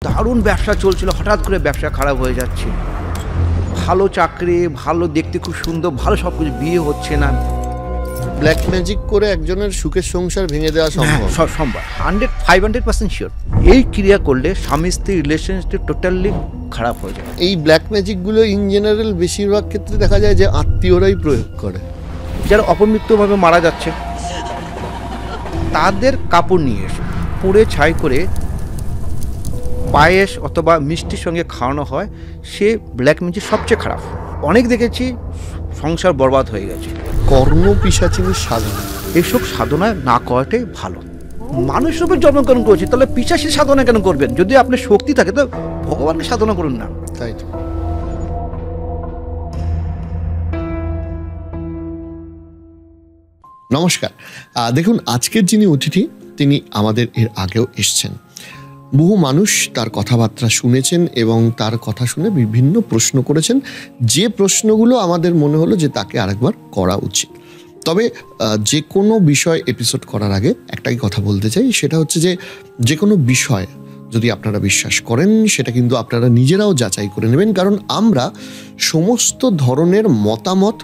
দারুণ ব্যবসা চলছিল, হঠাৎ করে ব্যবসা খারাপ হয়ে যাচ্ছে। ভালো চাকরি, ভালো দেখতে খুব সুন্দর, ভালো সব কিছু, বিয়ে হচ্ছে না। ব্ল্যাক ম্যাজিক করে একজনের সুখের সংসার ভেঙে দেওয়া সম্ভব? সম্ভব, 500% শিওর। এই ক্রিয়া করলে স্বামী স্ত্রী রিলেশনশিপ টোটালি খারাপ হয়ে যায়। এই ব্ল্যাক ম্যাজিকগুলো ইন জেনারেল বেশিরভাগ ক্ষেত্রে দেখা যায় যে আত্মীয়রাই প্রয়োগ করে। যারা অপমৃত্যুভাবে মারা যাচ্ছে তাদের কাপড় নিয়ে এসে পুড়ে ছাই করে পায়েস অথবা মিষ্টির সঙ্গে খাওয়ানো হয়, সে ব্ল্যাক ম্যাজিক সবচেয়ে খারাপ। অনেক দেখেছি সংসার বরবাদ হয়ে গেছে। কর্ণ পিশাচিনীর সাধনা, এসব সাধনা না করাটাই ভালো। মানুষ রূপে জন্মগ্রহণ করেছে, তাহলে পিশাচী সাধনা কেন করবেন? যদি আপনার শক্তি থাকে তো ভগবানকে সাধনা করুন না। তাই তো। নমস্কার, দেখুন আজকের যিনি অতিথি তিনি আমাদের এর আগেও এসছেন। বহু মানুষ তার কথাবার্তা শুনেছেন এবং তার কথা শুনে বিভিন্ন প্রশ্ন করেছেন, যে প্রশ্নগুলো আমাদের মনে হলো যে তাকে আরেকবার করা উচিত। তবে যে কোনো বিষয় এপিসোড করার আগে একটাই কথা বলতে চাই, সেটা হচ্ছে যে কোনো বিষয় যদি আপনারা বিশ্বাস করেন সেটা কিন্তু আপনারা নিজেরাও যাচাই করে নেবেন, কারণ আমরা সমস্ত ধরনের মতামত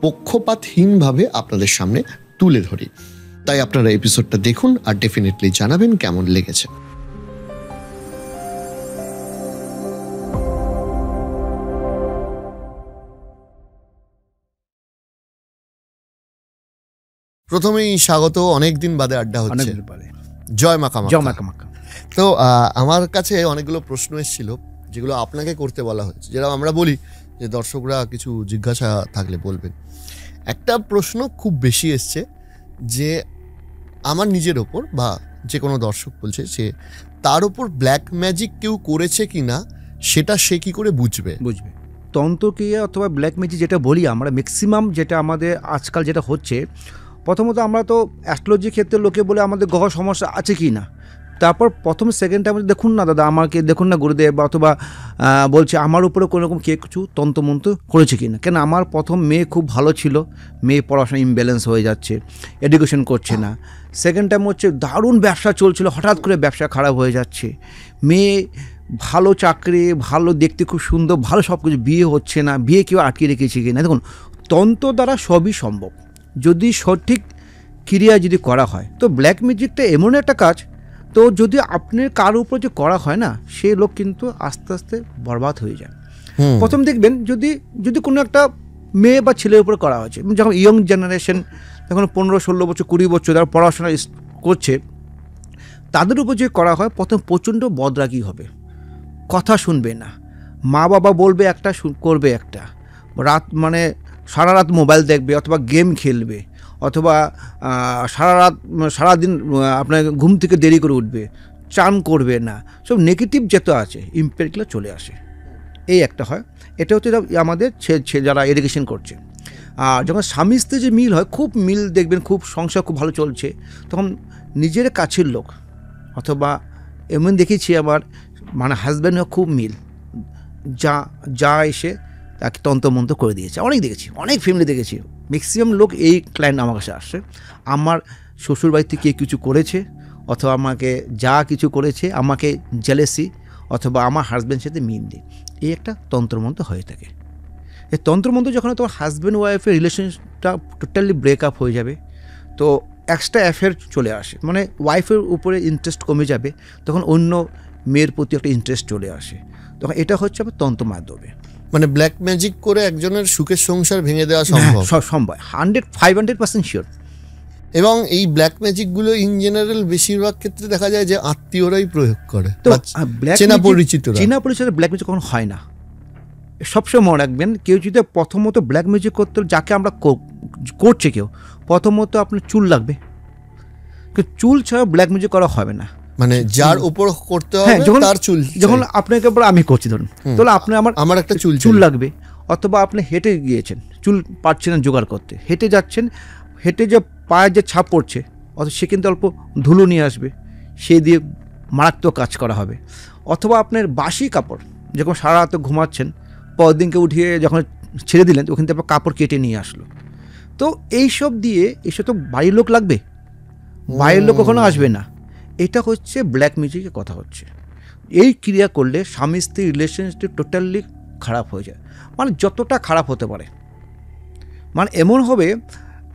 পক্ষপাতহীনভাবে আপনাদের সামনে তুলে ধরি। তাই আপনারা এপিসোডটা দেখুন আর ডেফিনেটলি জানাবেন কেমন লেগেছে। প্রথমেই স্বাগত, অনেকদিন বাদে আড্ডা হচ্ছে। জয় মা কামাখ্যা। তো আমার কাছে অনেকগুলো প্রশ্ন এসেছিল যেগুলো আপনাকে করতে বলা হয়েছে, যেটা আমরা বলি যে দর্শকরা কিছু জিজ্ঞাসা থাকলে বলবেন। একটা প্রশ্ন খুব বেশি এসছে যে আমার নিজের ওপর বা যে কোনো দর্শক বলছে যে তার ওপর ব্ল্যাক ম্যাজিক কেউ করেছে কি না সেটা সে কি করে বুঝবে। তন্ত্রক্রিয়া অথবা ব্ল্যাক ম্যাজিক যেটা বলি আমরা, ম্যাক্সিমাম যেটা আমাদের আজকাল যেটা হচ্ছে, প্রথমত আমরা তো অ্যাস্ট্রোলজি ক্ষেত্রে লোকে বলে আমাদের গ্রহ সমস্যা আছে কি না, তারপর প্রথম সেকেন্ড টাইম দেখুন না দাদা আমাকে দেখুন না গুরুদেব, অথবা বলছে আমার উপরে কোনো রকম কে কিছু তন্ত্রমন্ত্র করেছে কি না। কেন আমার প্রথম মেয়ে খুব ভালো ছিল, মেয়ে পড়াশোনা ইমব্যালেন্স হয়ে যাচ্ছে, এডুকেশন করছে না। সেকেন্ড টাইম হচ্ছে দারুণ ব্যবসা চলছিল, হঠাৎ করে ব্যবসা খারাপ হয়ে যাচ্ছে। মেয়ে ভালো চাকরি, ভালো দেখতে খুব সুন্দর, ভালো সব কিছু, বিয়ে হচ্ছে না, বিয়ে কেউ আটকে রেখেছে কি না। দেখুন তন্ত্র দ্বারা সবই সম্ভব যদি সঠিক ক্রিয়া যদি করা হয়। তো ব্ল্যাক ম্যাজিকটা এমন একটা কাজ, তো যদি আপনার কার উপর যে করা হয় না, সে লোক কিন্তু আস্তে আস্তে বরবাদ হয়ে যায়। প্রথম দেখবেন যদি কোনো একটা মেয়ে বা ছেলের উপর করা হয়েছে, যখন ইয়ং জেনারেশন, যখন 15-16 বছর 20 বছর যারা পড়াশোনা করছে, তাদের উপর যে করা হয়, প্রথম প্রচণ্ড বদরাগী হবে, কথা শুনবে না, মা বাবা বলবে একটা করবে একটা, রাত মানে সারা রাত মোবাইল দেখবে অথবা গেম খেলবে, অথবা সারাদিন আপনার ঘুম থেকে দেরি করে উঠবে, চান করবে না, সব নেগেটিভ যেটা আছে ইম্প্যাক্টগুলো চলে আসে। এই একটা হয়। এটা হচ্ছে আমাদের যারা এডুকেশন করছে। আর যখন স্বামী স্ত্রী যে মিল হয়, খুব মিল দেখবেন, খুব সংসার খুব ভালো চলছে, তখন নিজের কাছের লোক অথবা এমন দেখেছি আমার মানে হাজব্যান্ডও খুব মিল, যা এসে তাকে তন্ত্রমন্ত্র করে দিয়েছে। অনেক দেখেছি, অনেক ফ্যামিলি দেখেছি। ম্যাক্সিমাম লোক এই ক্লায়েন্ট আমার কাছে আসছে, আমার শ্বশুরবাড়িতে কে কিছু করেছে অথবা আমাকে যা কিছু করেছে, আমাকে জেলেসি অথবা আমার হাজব্যান্ডের সাথে মিল নেই, এই একটা তন্ত্রমন্ত্র হয়ে থাকে। এই তন্ত্রমন্ত্র যখন তোমার হাজব্যান্ড ওয়াইফের রিলেশনটা টোটালি ব্রেকআপ হয়ে যাবে, তো এক্সট্রা অ্যাফেয়ার চলে আসে, মানে ওয়াইফের উপরে ইন্টারেস্ট কমে যাবে, তখন অন্য মেয়ের প্রতি একটা ইন্টারেস্ট চলে আসে, তখন এটা হচ্ছে তন্ত্র মাধ্যমে। মানে ব্ল্যাক ম্যাজিক করে একজনের সুখের সংসার ভেঙে দেওয়া সম্ভব? সম্ভব, 500% শিওর। এবং এই ব্ল্যাক ম্যাজিকগুলো ইন জেনারেল বেশিরভাগ ক্ষেত্রে দেখা যায় যে আত্মীয়রাই প্রয়োগ করে, চেনা পরিচিত ব্ল্যাক ম্যাজিক কখনো হয় না। সবসময় মনে রাখবেন, কেউ যদি প্রথমত ব্ল্যাক ম্যাজিক করতে, যাকে আমরা করছে কেউ, প্রথমত আপনার চুল লাগবে, চুল ছাড়া ব্ল্যাক ম্যাজিক করা হবে না। মানে যার উপর করতে হবে তার চুল, যখন আপনাকে আমি করছি ধরুন, তাহলে আপনার আমার একটা চুল লাগবে, অথবা আপনি হেঁটে গিয়েছেন, চুল পাচ্ছেন না জোগাড় করতে, হেঁটে যাচ্ছেন, হেঁটে যে পায়ের যে ছাপ পড়ছে, অথবা সে কিন্তু অল্প ধুলো নিয়ে আসবে, সে দিয়ে মারাত্মক কাজ করা হবে। অথবা আপনার বাসি কাপড়, যখন সারা রাত ঘুমাচ্ছেন, পরের দিনকে উঠিয়ে যখন ছেড়ে দিলেন, ওখান থেকে কাপড় কেটে নিয়ে আসলো। তো এইসব তো বাড়ির লোক লাগবে, বাইরের লোক কখনো আসবে না। এটা হচ্ছে ব্ল্যাক ম্যাজিকের কথা হচ্ছে। এই ক্রিয়া করলে স্বামী স্ত্রী রিলেশনশিপ টোটালি খারাপ হয়ে যায়, মানে যতটা খারাপ হতে পারে। মানে এমন হবে,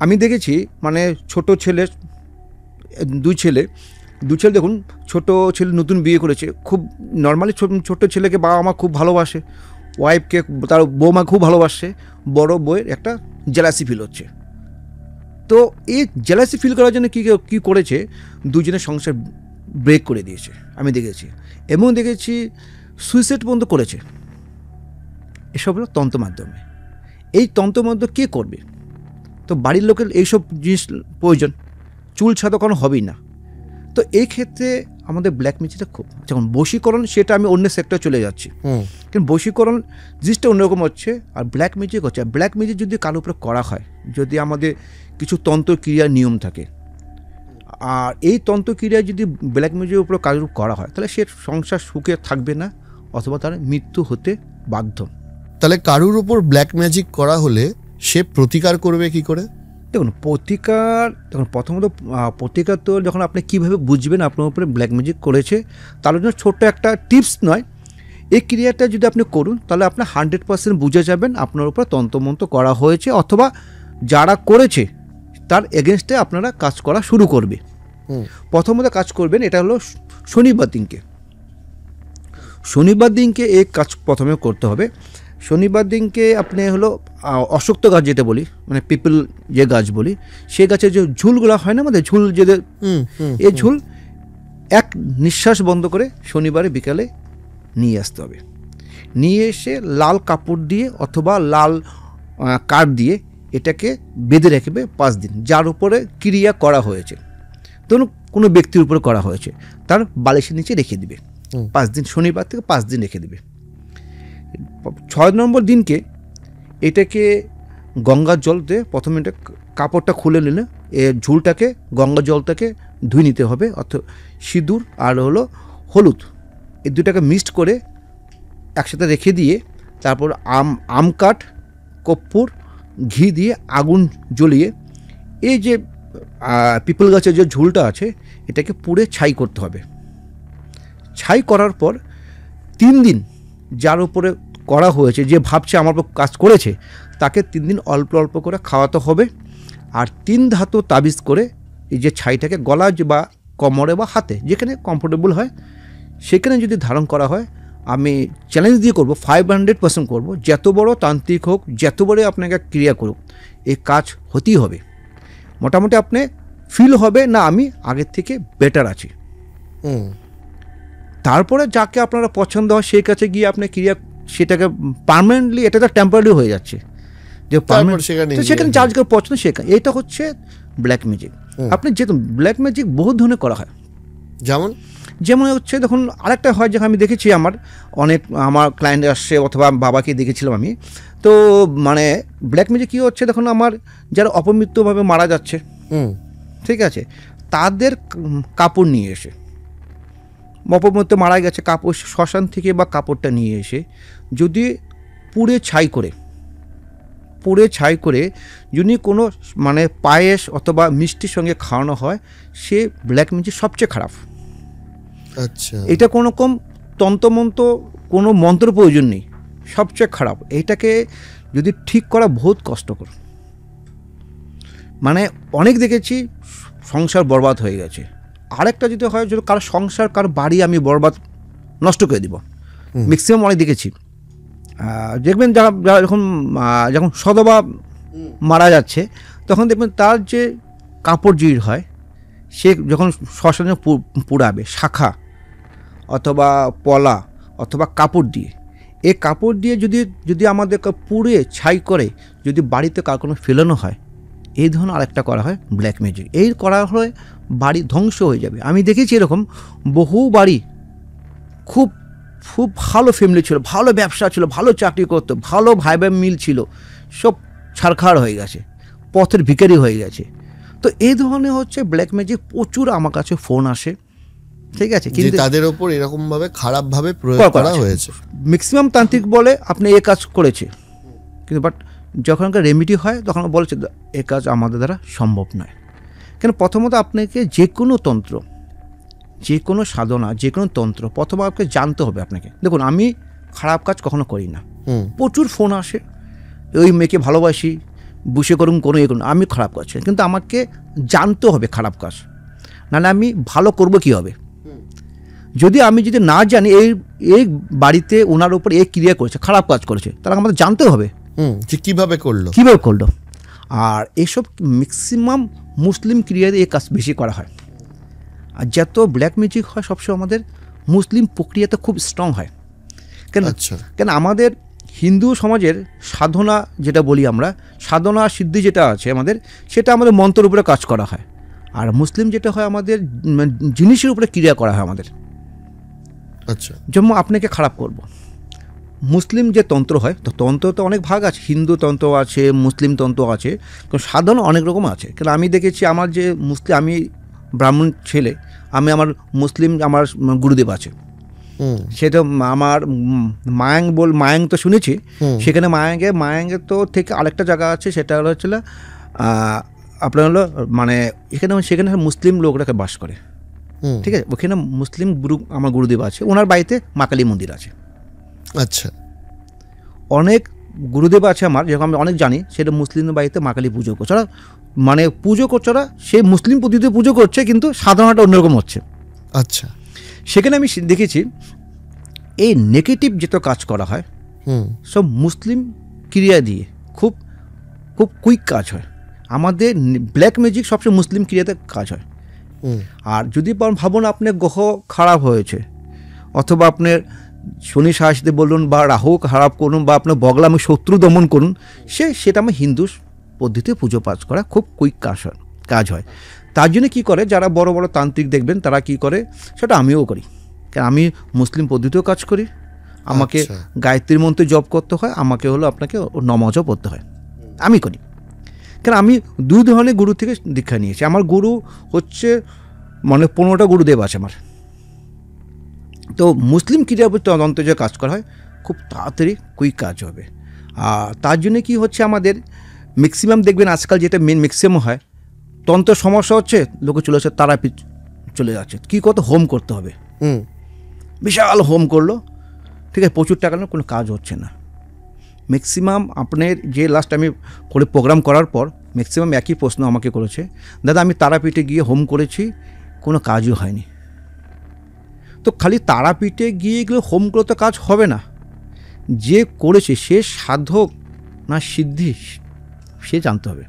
আমি দেখেছি মানে ছোট ছেলে, দুই ছেলে দেখুন, ছোট ছেলে নতুন বিয়ে করেছে, খুব নর্মালি ছোট ছেলেকে বাবা মা খুব ভালোবাসে, ওয়াইফকে তার বৌমা খুব ভালোবাসে, বড় বউয়ের একটা জেলাসি ফিল হচ্ছে। তো এই জেলাসি ফিল করার জন্য কী করেছে, দুজনের সংসার ব্রেক করে দিয়েছে আমি দেখেছি, এবং দেখেছি সুইসাইড পর্যন্ত করেছে। এসব হলো তন্ত্র মাধ্যমে। এই তন্ত্র মাধ্যম কে করবে? তো বাড়ির লোকের এইসব জিনিস প্রয়োজন, চুল ছাড়া কোনো হবেই না। তো এই ক্ষেত্রে আমাদের ব্ল্যাক ম্যাজিকটা খুব, যেমন বশীকরণ, সেটা আমি অন্য সেক্টরে চলে যাচ্ছি, কিন্তু বশীকরণ জিনিসটা অন্যরকম হচ্ছে, আর ব্ল্যাক ম্যাজিক হচ্ছে, ব্ল্যাক ম্যাজিক যদি কারোর উপরে করা হয়, যদি আমাদের কিছু তন্ত্রক্রিয়ার নিয়ম থাকে, আর এই তন্ত্রক্রিয়া যদি ব্ল্যাক ম্যাজিকের উপরে কারোর করা হয়, তাহলে সে সংসার সুখে থাকবে না, অথবা তার মৃত্যু হতে বাধ্য। তাহলে কারুর উপর ব্ল্যাক ম্যাজিক করা হলে সে প্রতিকার করবে কি করে? দেখুন প্রথমত প্রতিকার তো যখন আপনি কীভাবে বুঝবেন আপনার উপরে ব্ল্যাক ম্যাজিক করেছে, তার জন্য ছোট্ট একটা টিপস নয়, এই ক্রিয়াটা যদি আপনি করুন তাহলে আপনার 100% বুঝে যাবেন আপনার উপরে তন্ত্রমন্ত্র করা হয়েছে, অথবা যারা করেছে তার এগেনস্টে আপনারা কাজ করা শুরু করবে। প্রথমত কাজ করবেন, এটা হলো শনিবার দিনকে এই কাজ প্রথমে করতে হবে। শনিবার দিনকে আপনি হলো অশ্বত্থ গাছ যেটা বলি, মানে পিপল যে গাছ বলি, সেই গাছের যে ঝুলগুলো হয় না আমাদের, ঝুল যেটা, এই ঝুল এক নিঃশ্বাস বন্ধ করে শনিবারে বিকালে নিয়ে আসতে হবে। নিয়ে এসে লাল কাপড় দিয়ে অথবা লাল কাঠ দিয়ে এটাকে বেঁধে রাখবে 5 দিন, যার উপরে ক্রিয়া করা হয়েছে, ধরুন কোনো ব্যক্তির উপরে করা হয়েছে, তার বালিশের নিচে রেখে দিবে 5 দিন, শনিবার থেকে 5 দিন রেখে দেবে। 6 নম্বর দিনকে এটাকে গঙ্গার জল দিয়ে প্রথমে এটা কাপড়টা খুলে নিলে ঝুলটাকে গঙ্গার জলটাকে ধুয়ে নিতে হবে, অর্থাৎ সিঁদুর আর হলো হলুদ এই দুটাকে মিক্সড করে একসাথে রেখে দিয়ে, তারপর আম কাঠ, কর্পূর, ঘি দিয়ে আগুন জ্বলিয়ে এই যে পিপল গাছের যে ঝুলটা আছে এটাকে পুড়ে ছাই করতে হবে। ছাই করার পর 3 দিন যার উপরে করা হয়েছে, যে ভাবছে আমার উপর কাজ করেছে, তাকে 3 দিন অল্প অল্প করে খাওয়াতে হবে। আর 3 ধাতু তাবিজ করে এই যে ছাইটাকে গলা বা কোমরে বা হাতে যেখানে কমফোর্টেবল হয় সেখানে যদি ধারণ করা হয়, আমি চ্যালেঞ্জ দিয়ে করব, 500% করব, যত বড় তান্ত্রিক হোক, যত বড় আপনাকে ক্রিয়া করুক, এই কাজ হতেই হবে। মোটামুটি আপনি ফিল হবে না আমি আগের থেকে বেটার আছি। তারপরে যাকে আপনারা পছন্দ হয় সেই কাছে গিয়ে আপনি ক্রিয়া, সেটাকে পার্মানেন্টলি, এটা তো টেম্পোরারি হয়ে যাচ্ছে, যে সেখানে যার যাকে পছন্দ সেখানে, এটা হচ্ছে ব্ল্যাক ম্যাজিক। আপনি যেহেতু ব্ল্যাক ম্যাজিক বহু ধরনের করা হয়, যেমন হচ্ছে দেখুন, আরেকটা হয় যেখানে আমি দেখেছি, আমার ক্লায়েন্ট আসছে অথবা বাবাকে দেখেছিলাম আমি, তো মানে ব্ল্যাক ম্যাজিক কী হচ্ছে, দেখুন আমার যারা অপমৃত্যুভাবে মারা যাচ্ছে, ঠিক আছে, তাদের কাপড় নিয়ে এসে, অপমৃত্যু মারা গেছে, কাপড় শ্মশান থেকে বা কাপড়টা নিয়ে এসে যদি পুড়ে ছাই করে যদি কোনো মানে পায়েস অথবা মিষ্টির সঙ্গে খাওয়ানো হয়, সে ব্ল্যাক ম্যাজিক সবচেয়ে খারাপ। আচ্ছা, এটা কোনো রকম তন্ত্রমন্ত্র, কোনো মন্ত্র প্রয়োজন নেই, সবচেয়ে খারাপ। এইটাকে যদি ঠিক করা বহুত কষ্টকর, মানে অনেক দেখেছি সংসার বরবাদ হয়ে গেছে। আরেকটা যদি হয়, যদি কারো সংসার, কারো বাড়ি আমি বরবাদ নষ্ট করে দিব, ম্যাক্সিমাম অনেক দেখেছি। দেখবেন যারা যখন সদবা মারা যাচ্ছে, তখন দেখবেন তার যে কাপড় জির হয়, সে যখন শ্মশানে পুড়াবে শাখা অথবা পলা অথবা কাপড় দিয়ে, এই কাপড় দিয়ে যদি আমাদেরকে পুড়ে ছাই করে যদি বাড়িতে কার কোনো ফেলানো হয়, এই ধরনের আরেকটা করা হয় ব্ল্যাক ম্যাজিক। এই করা হয় বাড়ি ধ্বংস হয়ে যাবে। আমি দেখেছি এরকম বহু বাড়ি, খুব খুব ভালো ফ্যামিলি ছিল, ভালো ব্যবসা ছিল, ভালো চাকরি করতো, ভালো ভাই ভাই মিল ছিল, সব ছারখার হয়ে গেছে, পথের ভিখারি হয়ে গেছে। তো এই ধরনের হচ্ছে ব্ল্যাক ম্যাজিক প্রচুর আমার কাছে ফোন আসে, ঠিক আছে, কিন্তু তাদের ওপর এরকমভাবে খারাপভাবে প্রয়োগ করা হয়েছে। ম্যাক্সিমাম তান্ত্রিক বলে আপনি এই কাজ করেছে, কিন্তু বাট যখন রেমেডি হয় তখন বলছে এই কাজ আমাদের দ্বারা সম্ভব নয়। কেন, প্রথমত আপনাকে যে কোনো তন্ত্র, যে কোনো সাধনা, যে কোনো তন্ত্র প্রথমে আপনাকে জানতে হবে আপনাকে। দেখুন, আমি খারাপ কাজ কখনো করি না। প্রচুর ফোন আসে, ওই মেয়েকে ভালোবাসি, বুঝে করুন কোনো এ করুন, আমি খারাপ কাজ, কিন্তু আমাকে জানতে হবে খারাপ কাজ, নাহলে আমি ভালো করব কী হবে। যদি আমি না জানি এই বাড়িতে ওনার উপর এই ক্রিয়া করেছে, খারাপ কাজ করেছে, তাহলে আমাদের জানতে হবে যে কীভাবে করলো। আর এইসব ম্যাক্সিমাম মুসলিম ক্রিয়াতে এই কাজ বেশি করা হয়। আর যত ব্ল্যাক ম্যাজিক হয় সবসময় আমাদের মুসলিম প্রক্রিয়াতে খুব স্ট্রং হয়। কেন আমাদের হিন্দু সমাজের সাধনা যেটা বলি আমরা, সাধনা সিদ্ধি যেটা আছে আমাদের, সেটা আমাদের মন্ত্রের উপরে কাজ করা হয়। আর মুসলিম যেটা হয় আমাদের জিনিসের উপরে ক্রিয়া করা হয় আমাদের। আচ্ছা, যেমন আপনাকে খারাপ করব, মুসলিম যে তন্ত্র হয়, তো তন্ত্র তো অনেক ভাগ আছে, হিন্দু তন্ত্র আছে, মুসলিম তন্ত্র আছে, সাধনা অনেক রকম আছে। কেন আমি দেখেছি আমার যে মুসলিম, আমি ব্রাহ্মণ ছেলে, আমার মুসলিম আমার গুরুদেব আছে, সেটা আমার মায়াং তো শুনেছি, সেখানে মায়াঙ্গে তো থেকে আরেকটা জায়গা আছে, সেটা হচ্ছিল আপনার হলো মানে সেখানে মুসলিম লোকরাকে বাস করে, ঠিক আছে, ওখানে মুসলিম আমার গুরুদেব আছে, ওনার বাড়িতে মা কালী মন্দির আছে। আচ্ছা, অনেক গুরুদেব আছে আমার, যেরকম আমি অনেক জানি, সেটা মুসলিমদের বাড়িতে মা কালী পুজো করছে, ওরা পুজো করছে, ওরা সেই মুসলিম পদ্ধতিতে পুজো করছে, কিন্তু সাধনাটা অন্যরকম হচ্ছে। আচ্ছা, সেখানে আমি দেখেছি এই নেগেটিভ যেটা কাজ করা হয় সব মুসলিম ক্রিয়া দিয়ে খুব খুব কুইক কাজ হয়। আমাদের ব্ল্যাক ম্যাজিক সবসময় মুসলিম ক্রিয়াতে কাজ হয়। আর যদি ভাবুন আপনার গ্রহ খারাপ হয়েছে, অথবা আপনার শনি সাহসিতে বলুন, বা রাহু খারাপ করুন, বা আপনার বগলামে শত্রু দমন করুন, সেটা আমার হিন্দু পদ্ধতিতে পুজো পাঠ করা খুব কুইক কাজ হয়। তার জন্য কী করে, যারা বড় বড় তান্ত্রিক দেখবেন তারা কি করে, সেটা আমিও করি। কারণ আমি মুসলিম পদ্ধতিতেও কাজ করি, আমাকে গায়ত্রীর মন্ত্রে জপ করতে হয়, আমাকে আপনাকে নমাজও পড়তে হয়, আমি করি। কারণ আমি দুই ধরনের গুরু থেকে দীক্ষা নিয়েছি। আমার গুরু হচ্ছে 15টা গুরুদেব আছে আমার। তো মুসলিম ক্রিয়া তন্ত্রে যে কাজ করা হয় খুব তাড়াতাড়ি কুইক কাজ হবে। আর তার জন্য কি হচ্ছে, আমাদের ম্যাক্সিমাম দেখবেন আজকাল যেটা ম্যাক্সিমাম হয়, তন্ত্র সমস্যা হচ্ছে, লোকে চলে যাচ্ছে তারাপীঠ চলে যাচ্ছে, কী করতে, হোম করতে হবে, বিশাল হোম করলো, ঠিক আছে, প্রচুর টাকা না, কোনো কাজ হচ্ছে না। ম্যাক্সিমাম আপনার যে লাস্ট আমি করে প্রোগ্রাম করার পর ম্যাক্সিমাম একই প্রশ্ন আমাকে করেছে, দাদা আমি তারাপীঠে গিয়ে হোম করেছি, কোনো কাজই হয়নি। তো খালি তারাপীঠে গিয়ে এগুলো হোম করলে তো কাজ হবে না, যে করেছে সে সাধক না সিদ্ধি সে জানতে হবে।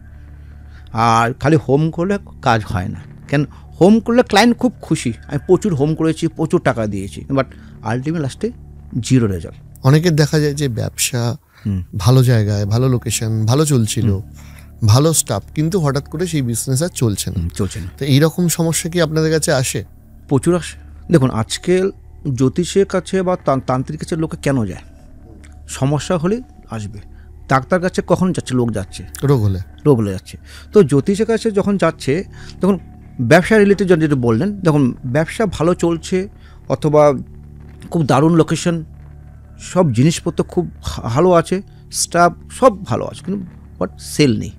আর খালি হোম করলে কাজ হয় না। কেন, হোম করলে ক্লায়েন্ট খুব খুশি, আমি প্রচুর হোম করেছি, প্রচুর টাকা দিয়েছি, বাট আলটিমেট লাস্টে জিরো রেজাল্ট। অনেকের দেখা যায় যে ব্যবসা ভালো জায়গায়, ভালো লোকেশন, ভালো চলছিল, ভালো স্টাফ, কিন্তু হঠাৎ করে সেই বিজনেস আর চলছে না। তো এইরকম সমস্যা কি আপনাদের কাছে আসে? প্রচুর আসে। দেখুন, আজকে জ্যোতিষের কাছে বা তান্ত্রিক কাছে লোকে কেন যায়, সমস্যা হলে আসবে। ডাক্তার কাছে কখন যাচ্ছে, লোক যাচ্ছে রোগ হলে যাচ্ছে। তো জ্যোতিষের কাছে যখন যাচ্ছে, তখন ব্যবসা রিলেটেড যেটা বললেন, দেখুন ব্যবসা ভালো চলছে, অথবা খুব দারুণ লোকেশন, সব জিনিসপত্র খুব ভালো আছে, স্টাফ সব ভালো আছে, কিন্তু বাট সেল নেই।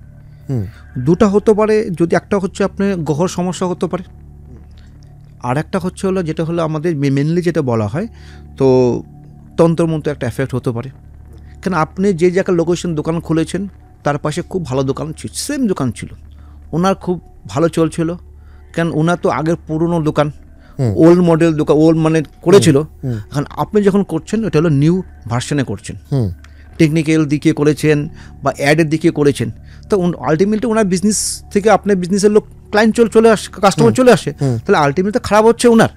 দুটা হতে পারে, যদি একটা হচ্ছে আপনার গ্রহর সমস্যা হতে পারে, আর একটা হচ্ছে যেটা হলো আমাদের মেনলি যেটা বলা হয়, তো তন্ত্রমন্ত্র একটা এফেক্ট হতে পারে। কেন, আপনি যে জায়গায় লোকেশন দোকান খুলেছেন তার পাশে খুব ভালো দোকান ছিল, সেম দোকান ছিল, ওনার খুব ভালো চলছিল, কেন ওনার তো আগের পুরনো দোকান, ওল্ড মডেল দোকান, ওল্ড করেছিল। এখন আপনি যখন করছেন ওটা হলো নিউ ভার্সনে করছেন, টেকনিক্যাল দিকে করেছেন বা অ্যাডের দিকে করেছেন, তো আলটিমেটলি ওনার বিজনেস থেকে আপনার বিজনেসের লোক ক্লায়েন্ট চলে আসে, কাস্টমার চলে আসে, তাহলে আলটিমেটলি খারাপ হচ্ছে ওনার।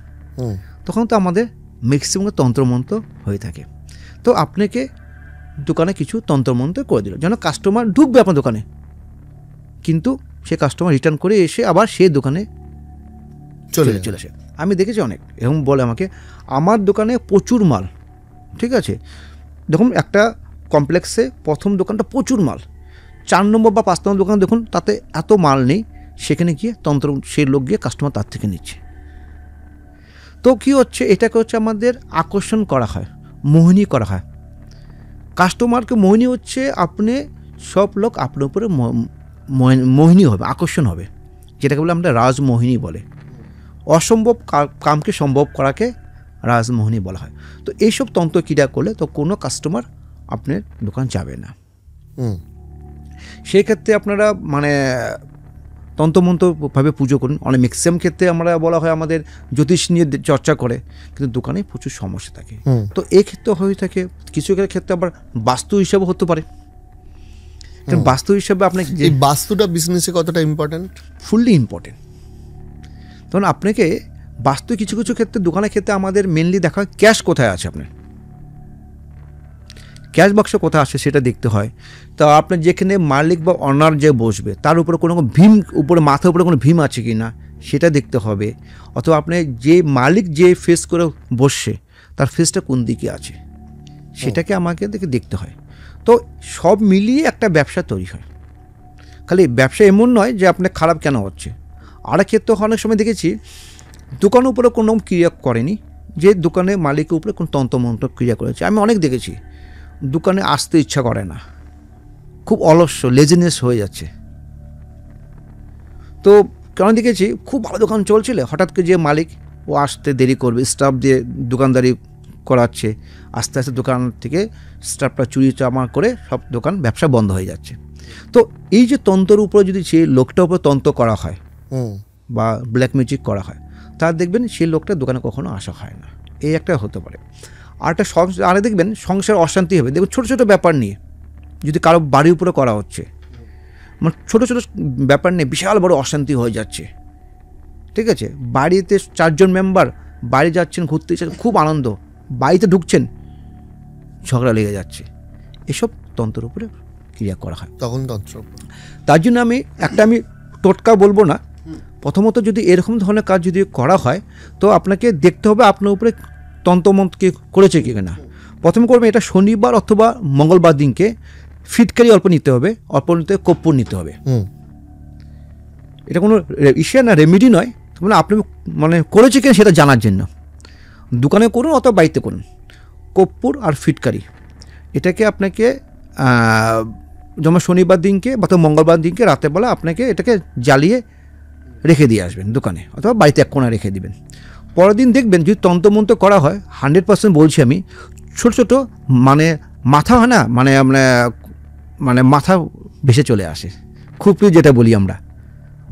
তখন তো আমাদের ম্যাক্সিমাম তন্ত্রমন্ত্র হয়ে থাকে। তো আপনাকে দোকানে কিছু তন্ত্রমন্ত্র করে দিল, যেন কাস্টমার ঢুকবে আপনার দোকানে, কিন্তু সে কাস্টমার রিটার্ন করে এসে আবার সে দোকানে চলে আসে। আমি দেখেছি অনেক এরকম বলে আমাকে, আমার দোকানে প্রচুর মাল, ঠিক আছে, দেখুন একটা কমপ্লেক্সে প্রথম দোকানটা প্রচুর মাল, 4 নম্বর বা 5 নম্বর দোকান দেখুন তাতে এত মাল নেই, সেখানে গিয়ে তন্ত্র সেই লোক গিয়ে কাস্টমার তার থেকে নিচ্ছে। তো কী হচ্ছে, এটাকে হচ্ছে আমাদের আকর্ষণ করা হয়, মোহিনী করা হয় কাস্টমারকে। মোহিনী হচ্ছে আপনি সব লোক আপনার উপরে মোহিনী হবে, আকর্ষণ হবে, যেটাকে বলে আমরা রাজমোহিনী বলে। অসম্ভব কামকে সম্ভব করাকে রাজমোহনী বলা হয়। তো এইসব তন্ত্র ক্রিয়া করলে তো কোনো কাস্টমার আপনার দোকান যাবে না। সেই ক্ষেত্রে আপনারা মানে তন্ত্রমন্ত্রভাবে পুজো করুন। অনেক ম্যাক্সিমাম ক্ষেত্রে আমরা বলা হয় আমাদের জ্যোতিষ নিয়ে চর্চা করে, কিন্তু দোকানে প্রচুর সমস্যা থাকে। তো এই ক্ষেত্রে হয়ে থাকে, কিছু ক্ষেত্রে আবার বাস্তু হিসাবে হতে পারে। বাস্তু হিসাবে আপনি এই বাস্তুটা বিজনেসে কতটা ইম্পর্টেন্ট? Fully important. তখন আপনাকে বাস্তু কিছু কিছু ক্ষেত্রে দোকানের ক্ষেত্রে আমাদের মেনলি দেখা হয় ক্যাশ কোথায় আছে, আপনার ক্যাশ বাক্স কোথায় আসে সেটা দেখতে হয়। তো আপনার যেখানে মালিক বা অনার যে বসবে তার উপরে কোনো ভীম উপরে মাথার উপরে কোনো ভীম আছে কি না সেটা দেখতে হবে, অথবা আপনি যে মালিক যে ফেস করে বসছে তার ফেসটা কোন দিকে আছে সেটাকে আমাকে দেখতে হয়। তো সব মিলিয়ে একটা ব্যবসা তৈরি হয়। খালি ব্যবসা এমন নয় যে আপনার খারাপ কেন হচ্ছে। আর ক্ষেত্রে অনেক সময় দেখেছি দোকানের উপরে কোনো ক্রিয়া করেনি, যে দোকানে মালিকের উপরে কোনো তন্ত্রমন্ত্র ক্রিয়া করেছে। আমি অনেক দেখেছি দোকানে আসতে ইচ্ছা করে না, খুব অলস্য লেজিনেস হয়ে যাচ্ছে। তো কেন দেখেছি খুব ভালো দোকান চলছিল, হঠাৎ করে যে মালিক ও আসতে দেরি করবে, স্টাফ দিয়ে দোকানদারি করাচ্ছে, আস্তে আস্তে দোকান থেকে স্টাফটা চুরি চামা করে সব দোকান ব্যবসা বন্ধ হয়ে যাচ্ছে। তো এই যে তন্ত্রের উপরে যদি সেই লোকটার উপরে তন্ত্র করা হয় বা ব্ল্যাক ম্যাজিক করা হয়, তার দেখবেন সেই লোকটা দোকানে কখনো আসা হয় না। এই একটা হতে পারে। আরেকটা আরে দেখবেন সংসার অশান্তি হবে। দেখবেন ছোটো ছোটো ব্যাপার নিয়ে যদি কারো বাড়ির উপরে করা হচ্ছে, মানে ছোটো ছোটো ব্যাপার নিয়ে বিশাল বড় অশান্তি হয়ে যাচ্ছে। ঠিক আছে, বাড়িতে 4 জন মেম্বার বাড়ি যাচ্ছেন, ঘুরতে যাচ্ছেন, খুব আনন্দ, বাড়িতে ঢুকছেন ঝগড়া লেগে যাচ্ছে। এসব তন্ত্রের উপরে ক্রিয়া করা হয় তখন তন্ত্র। তার জন্য আমি টোটকা বলবো না। প্রথমত যদি এরকম ধরনের কাজ যদি করা হয় তো আপনাকে দেখতে হবে আপনার উপরে তন্ত্রমন্ত্র কে করেছে কি না। প্রথমে করবে এটা শনিবার অথবা মঙ্গলবার দিনকে ফিটকারি অল্প নিতে হবে, অল্প নিতে কর্পূর নিতে হবে। এটা কোনো ইস্যু না, রেমেডি নয়, মানে আপনি মানে করেছে কিনা সেটা জানার জন্য। দোকানে করুন অথবা বাড়িতে করুন, কর্পূর আর ফিটকারি এটাকে আপনাকে যেমন শনিবার দিনকে বা মঙ্গলবার দিনকে রাতের বেলা আপনাকে এটাকে জ্বালিয়ে রেখে দিয়ে আসবেন দোকানে, অথবা বাড়িতে এক কোণা রেখে দিবেন। পরের দিন দেখবেন যদি তন্ত্রমন্ত্র করা হয় 100% বলছি আমি, ছোটো ছোটো মানে মাথা হয় না, মানে মানে মাথা ভেসে চলে আসে, খুবই যেটা বলি আমরা,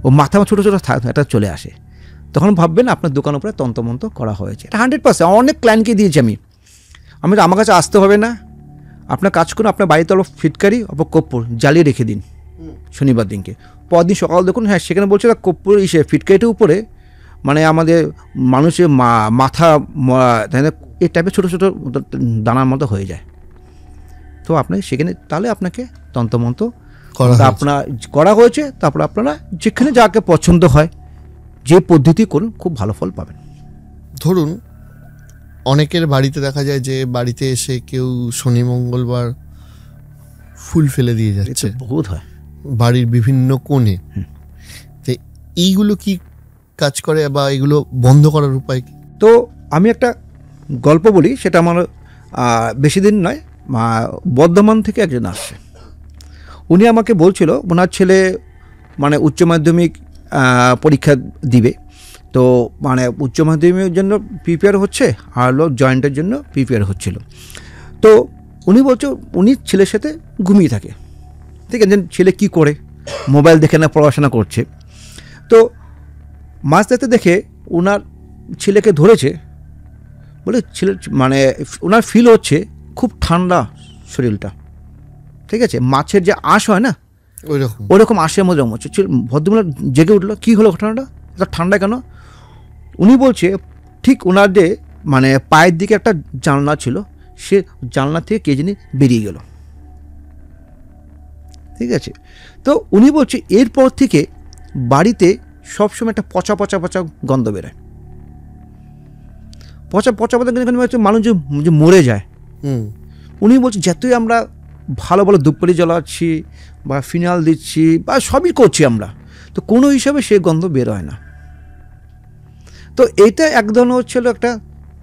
ও মাথা ছোটো ছোটো এটা চলে আসে। তখন ভাববেন আপনার দোকান উপরে তন্ত্রমন্ত্র করা হয়েছে। এটা 100% অনেক ক্লায়েন্টকে দিয়েছি আমি আমার কাছে আসতে হবে না, আপনার কাজ করুন, আপনার বাড়িতে অল্প ফিটকারি অল্প কর্পূর জ্বালিয়ে রেখে দিন শনিবার দিনকে। পরদিন সকাল দেখুন, হ্যাঁ সেখানে বলছে কর্পূর ফিটকারিটার উপরে মানে আমাদের মানুষের মাথা এই টাইপের ছোটো ছোটো দানার মতো হয়ে যায়। তো আপনাকে সেখানে তাহলে আপনাকে তন্ত্রমন্ত্র আপনার করা হয়েছে। তারপর আপনারা যেখানে যাকে পছন্দ হয় যে পদ্ধতি করুন, খুব ভালো ফল পাবেন। ধরুন অনেকের বাড়িতে দেখা যায় যে বাড়িতে এসে কেউ শনি মঙ্গলবার ফুল ফেলে দিয়ে যাচ্ছে, বহুত হয় বাড়ির বিভিন্ন কোণে। তো এইগুলো কি কাজ করে বা এগুলো বন্ধ করার উপায় কি? তো আমি একটা গল্প বলি, সেটা আমার বেশি দিন নয়, বর্ধমান থেকে একজন আসছে। উনি আমাকে বলছিল ওনার ছেলে মানে উচ্চ মাধ্যমিক পরীক্ষা দিবে, তো মানে উচ্চ মাধ্যমিকের জন্য প্রিপেয়ার হচ্ছে আর জয়েন্টের জন্য প্রিপেয়ার হচ্ছিল। তো উনি বলছে উনি ছেলের সাথে ঘুমিয়ে থাকে। ঠিক আছে, ছেলে কি করে, মোবাইল দেখে না পড়াশোনা করছে। তো মাঝ রাতে দেখে ওনার ছেলেকে ধরেছে, বলে ছেলে মানে ওনার ফিল হচ্ছে খুব ঠান্ডা শরীরটা। ঠিক আছে, মাছের যে আঁশ হয় না ওইরকম আঁশের মধ্যে হচ্ছে। ভদ্রমহিলা জেগে উঠলো, কী হলো ঘটনাটা, এটা ঠান্ডা কেন? উনি বলছে ঠিক ওনার যে মানে পায়ের দিকে একটা জানলা ছিল, সে জানলা থেকে কে জানি বেরিয়ে গেল। ঠিক আছে, তো উনি বলছে এরপর থেকে বাড়িতে সবসময় একটা পচা পচা পচা গন্ধ বেরোয়। পচা পচা পচা হচ্ছে মানুষ যে মরে যায়। উনি বলছে যতই আমরা ভালো ভালো ধূপকাঠি জ্বালাচ্ছি বা ফিনাল দিচ্ছি বা সবই করছি আমরা, তো কোনো হিসাবে সে গন্ধ বের হয় না। তো এইটা এক ধরনের হচ্ছিল একটা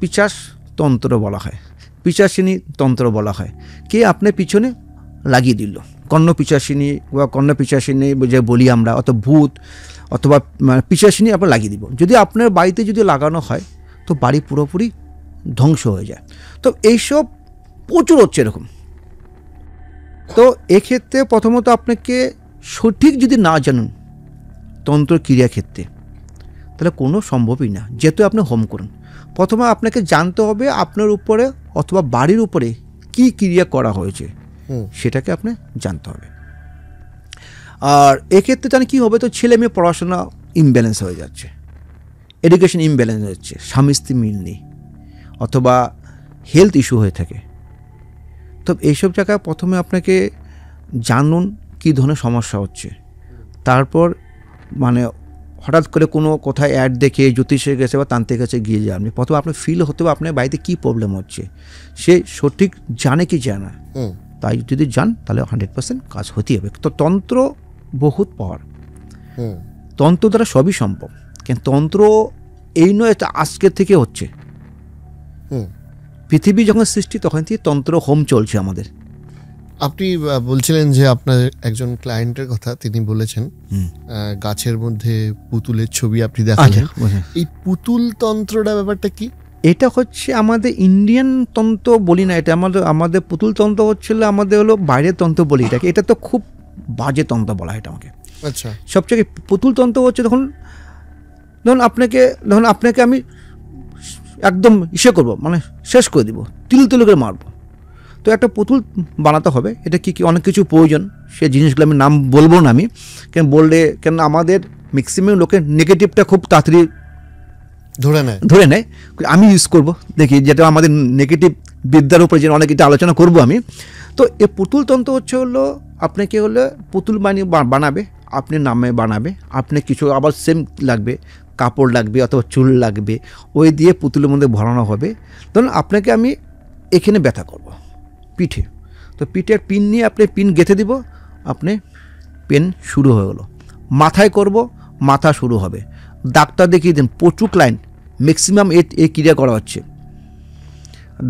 পিচাস তন্ত্র বলা হয়, পিচাসিনী তন্ত্র বলা হয়। কে আপনার পিছনে লাগিয়ে দিল, কর্ণ পিচাসিনী বা কর্ণ পিচাসিনী যে বলি আমরা, অত ভূত অথবা পিচাশিনি আমরা লাগিয়ে দিব। যদি আপনার বাড়িতে যদি লাগানো হয় তো বাড়ি পুরোপুরি ধ্বংস হয়ে যায়। তো এইসব প্রচুর হচ্ছে এরকম। তো এক্ষেত্রে প্রথমত আপনাকে সঠিক যদি না জানুন তন্ত্র ক্রিয়া ক্ষেত্রে, তাহলে কোনো সম্ভবই না, যেহেতু আপনি হোম করুন। প্রথমে আপনাকে জানতে হবে আপনার উপরে অথবা বাড়ির উপরে কি ক্রিয়া করা হয়েছে, সেটাকে আপনি জানতে হবে। আর এক্ষেত্রে জানি কী হবে, তো ছেলে মেয়ে পড়াশোনা ইমব্যালেন্স হয়ে যাচ্ছে, এডুকেশন ইমব্যালেন্স হচ্ছে, স্বামী স্ত্রী মিল নেই, অথবা হেলথ ইস্যু হয়ে থাকে। তো এইসব জায়গায় প্রথমে আপনাকে জানুন কী ধরনের সমস্যা হচ্ছে, তারপর হঠাৎ করে কোনো কোথায় অ্যাড দেখে জ্যোতিষের কাছে বা তান্ত্রিকের কাছে গিয়ে যান। প্রথমে আপনার ফিল হতে হবে আপনার বাড়িতে কী প্রবলেম হচ্ছে, সে সঠিক জানে কি জানে না। তাই যদি যান তাহলে 100% কাজ হতেই হবে। তো তন্ত্র বহুত পাওয়ার, তন্ত্র দ্বারা সবই সম্ভব। কিন্তু তন্ত্র এই নয় আজকের থেকে হচ্ছে, পৃথিবী যখন সৃষ্টি তখন থেকে তন্ত্র হোম চলছে আমাদের। আপনি বলছিলেন যে আপনার একজন ক্লায়েন্টের কথা, তিনি বলেছেন গাছের মধ্যে পুতুলের ছবি আপনি দেখালেন। এই পুতুল তন্ত্রটা ব্যাপারটা কি? এটা হচ্ছে আমাদের ইন্ডিয়ান তন্ত্র বলি না, এটা আমাদের পুতুল তন্ত্র হচ্ছিল আমাদের হলো বাইরের তন্ত্র বলি এটাকে। এটা তো খুব বাজে তন্ত্র বলা হয় এটা আমাকে। আচ্ছা, সবচেয়ে পুতুল তন্ত্র হচ্ছে ধরুন আপনাকে আমি একদম করবো, শেষ করে দিব, তিল করে মারবো। তো একটা পুতুল বানাতে হবে, এটা কি অনেক কিছু প্রয়োজন, সে জিনিসগুলো আমি নাম বলবো না আমি, কেন আমাদের ম্যাক্সিমাম লোকের নেগেটিভটা খুব তাড়াতাড়ি ধরে নেয়। আমি ইউজ করব দেখি, যেটা আমাদের নেগেটিভ বিদ্যার উপরে যে অনেক কিছু আলোচনা করব আমি। তো এই পুতুল তন্ত্র হলো আপনাকে পুতুল বানাবে, আপনি নামে বানাবে, আপনি কিছু আবার সেম লাগবে, কাপড় লাগবে অথবা চুল লাগবে, ওই দিয়ে পুতুলের মধ্যে ভরানো হবে। ধরুন আপনাকে আমি এখানে ব্যথা করব পিঠে, তো পিঠের পিন নিয়ে আপনি পিন গেঁথে দিব, আপনি পেন শুরু হয়ে গেলো। মাথায় করব, মাথা শুরু হবে। ডাক্তার দেখিয়ে দিন, প্রচুর ক্লায়েন্ট ম্যাক্সিমাম এই ক্রিয়া করা হচ্ছে।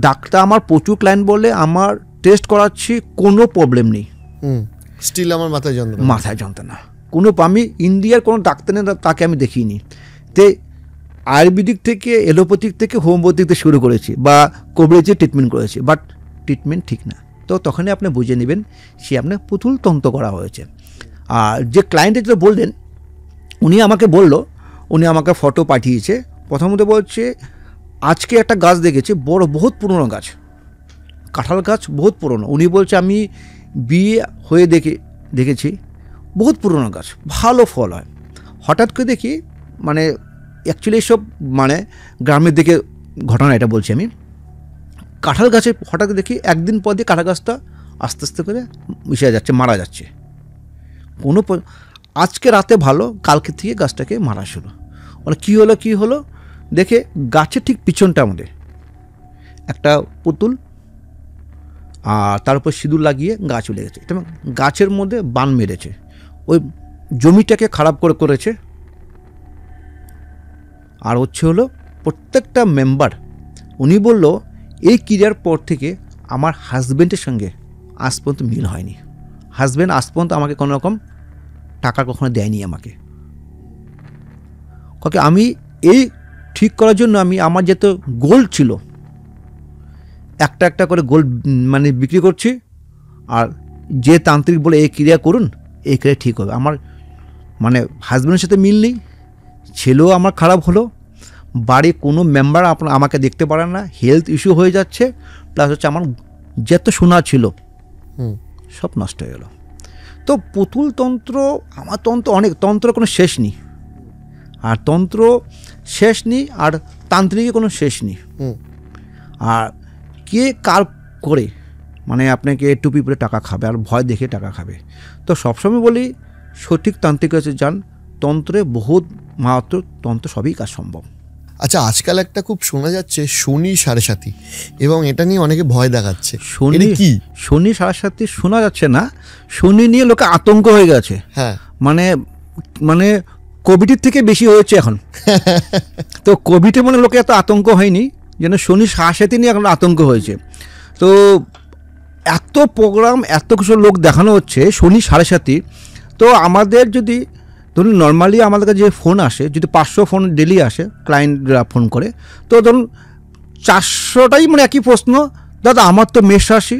ডাক্তার আমার প্রচুর ক্লায়েন্ট বলে আমার টেস্ট করাচ্ছি, কোনো প্রবলেম নেই, স্টিল আমার মাথায় যন্ত্রণা কোনো। আমি ইন্ডিয়ার কোনো ডাক্তার নেই তাকে আমি দেখিনি। তে আয়ুর্বেদিক থেকে, এলোপ্যাথিক থেকে, হোমিওপ্যাথিক থেকে শুরু করেছি বা কোভিডে ট্রিটমেন্ট করেছি, বাট ট্রিটমেন্ট ঠিক না। তো তখনই আপনি বুঝে নেবেন সে আপনার পুতুল তন্ত্র করা হয়েছে। আর যে ক্লায়েন্ট যেটা বললেন, উনি আমাকে ফটো পাঠিয়েছে। প্রথমত বলছে আজকে একটা গাছ দেখেছে, বহুত পুরনো গাছ, কাঁঠাল গাছ, বহুত পুরনো। উনি বলছে আমি বিয়ে হয়ে দেখেছি, বহুত পুরনো গাছ, ভালো ফল হয়। হঠাৎ করে দেখি অ্যাকচুয়ালি সব গ্রামের দিকে ঘটনা, এটা বলছি আমি। কাঁঠাল গাছে হঠাৎ দেখি একদিন পর দিয়ে কাঁঠাল গাছটা আস্তে আস্তে করে মিশে যাচ্ছে, মারা যাচ্ছে। আজকে রাতে ভালো, কালকে থেকে গাছটাকে মারা শুরু। কী হলো দেখে গাছের ঠিক পিছনটা আমাদের একটা পুতুল, আর তার উপর সিঁদুর লাগিয়ে গাছ চলে গেছে। এটা গাছের মধ্যে বান মেরেছে, ওই জমিটাকে খারাপ করেছে। আর প্রত্যেকটা মেম্বার, উনি বলল এই ক্রিয়ার পর থেকে আমার হাজব্যান্ডের সঙ্গে আজ পর্যন্ত মিল হয়নি। হাজব্যান্ড আজ পর্যন্ত আমাকে কোনো রকম টাকা কখনো দেয়নি আমাকে। আমি এই ঠিক করার জন্য আমার যেহেতু গোল্ড ছিল, একটা করে গোল্ড বিক্রি করছি। আর যে তান্ত্রিক বলে এই ক্রিয়া করুন, এই ক্রিয়া ঠিক হবে। আমার হাজব্যান্ডের সাথে মিল নেই, ছেলেও আমার খারাপ হলো, বাড়ির কোনো মেম্বার আমাকে দেখতে পারে না, হেলথ ইস্যু হয়ে যাচ্ছে, প্লাস আমার যত সোনা ছিল সব নষ্ট হয়ে গেল। তো পুতুল তন্ত্র, আমার তন্ত্র অনেক, তন্ত্র কোনো শেষ নেই, আর তন্ত্র শেষ নেই, আর তান্ত্রিকের কোনো শেষ নেই। আর কে কার করে আপনাকে টুপি পরে টাকা খাবে আর ভয় দেখে টাকা খাবে। তো সবসময় বলি সঠিক তান্ত্রিকের কাছে যান, তন্ত্রে বহুত মাহাত্ম্য, তন্ত্র সবই কাজ সম্ভব। আচ্ছা, আজকাল একটা খুব শোনা যাচ্ছে শনি 7.5, এবং এটা নিয়ে অনেকে ভয় দেখাচ্ছে। শনি 7.5 শোনা যাচ্ছে না, শনি নিয়ে লোকে আতঙ্ক হয়ে গেছে। হ্যাঁ, কোভিডের থেকে বেশি হয়েছে এখন। তো কোভিডে লোকে এত আতঙ্ক হয়নি, যেন শনি 7.5 নিয়ে এখন আতঙ্ক হয়েছে। তো এত প্রোগ্রাম, এত কিছু লোক দেখানো হচ্ছে শনি 7.5। তো আমাদের যদি ধরুন নর্মালি আমাদের কাছে যে ফোন আসে, যদি 500 ফোন ডেলি আসে, ক্লায়েন্টরা ফোন করে, তো ধরুন 400টাই মানে একই প্রশ্ন, দাদা আমার তো মেষ রাশি,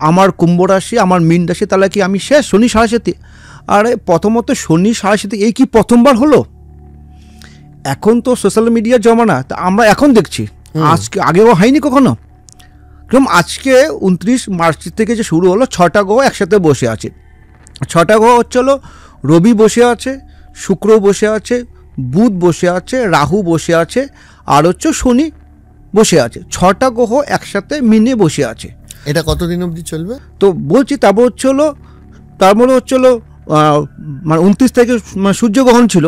আমার কুম্ভ রাশি, আমার মীন রাশি, তাহলে কি আমি শেষ, শনি 7.5? আরে প্রথমত শনি 7.5 এই কি প্রথমবার হলো? এখন তো সোশ্যাল মিডিয়ার জমানা, তা আমরা এখন দেখছি, আজকে আগেও হয়নি কখনো। কারণ আজকে 29 মার্চ থেকে যে শুরু হলো, 6টা গ্রহ একসাথে বসে আছে। 6টা গ্রহ হচ্ছে হলো রবি বসে আছে, শুক্র বসে আছে, বুধ বসে আছে, রাহু বসে আছে, আর হচ্ছে শনি বসে আছে। 6টা গ্রহ একসাথে মিনে বসে আছে। এটা কতদিন অবধি চলবে? তো বলছি, তারপর হচ্ছে হলো, তার মানে হচ্ছে হলো মানে 29 তারিখে মানে সূর্যগ্রহণ ছিল,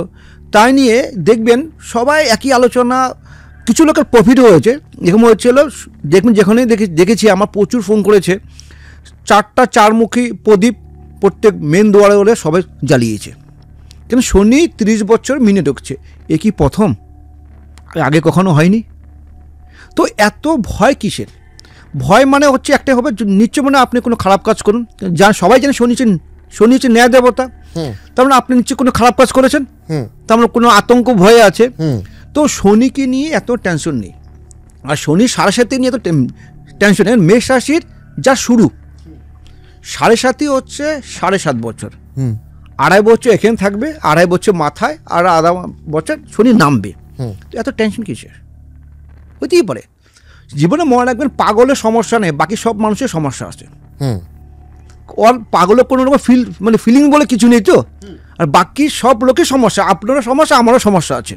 তাই নিয়ে দেখবেন সবাই একই আলোচনা। কিছু লোকের প্রফিট হয়েছে, এরকম হচ্ছিল, দেখবেন যেখানে দেখেছি আমার প্রচুর ফোন করেছে, 4টা 4মুখী প্রদীপ প্রত্যেক মেন দুয়ারে ওরে সবাই জ্বালিয়েছে। কেন, শনি 30 বছর মিনে ঢুকছে, এ কি প্রথম? আগে কখনো হয়নি। তো এত ভয় কিসের? ভয় মানে হচ্ছে একটাই হবে, নিশ্চয় মানে আপনি কোনো খারাপ কাজ করুন, যা সবাই জানে শনি হচ্ছে ন্যায় দেবতা, তার মানে আপনি নিশ্চয়ই কোনো খারাপ কাজ করেছেন, তার মানে কোনো আতঙ্ক ভয়ে আছে। তো শনিকে নিয়ে এত টেনশন নেই, আর শনি 7.5 নিয়ে এত টেনশন নেই। মেষ রাশির যা শুরু 7.5 হচ্ছে 7.5 বছর, 2.5 বছর এখানে থাকবে, 2.5 বছর মাথায়, আর 1.5 বছর শনি নামবে। এত টেনশন কিসের? হতেই পারে। জীবনে মনে রাখবেন, পাগলের সমস্যা নেই, বাকি সব মানুষের সমস্যা আছে। ওর পাগলের কোনো রকম ফিলিং বলে কিছু নেই তো, আর বাকি সব লোকের সমস্যা, আপনারও সমস্যা, আমারও সমস্যা আছে।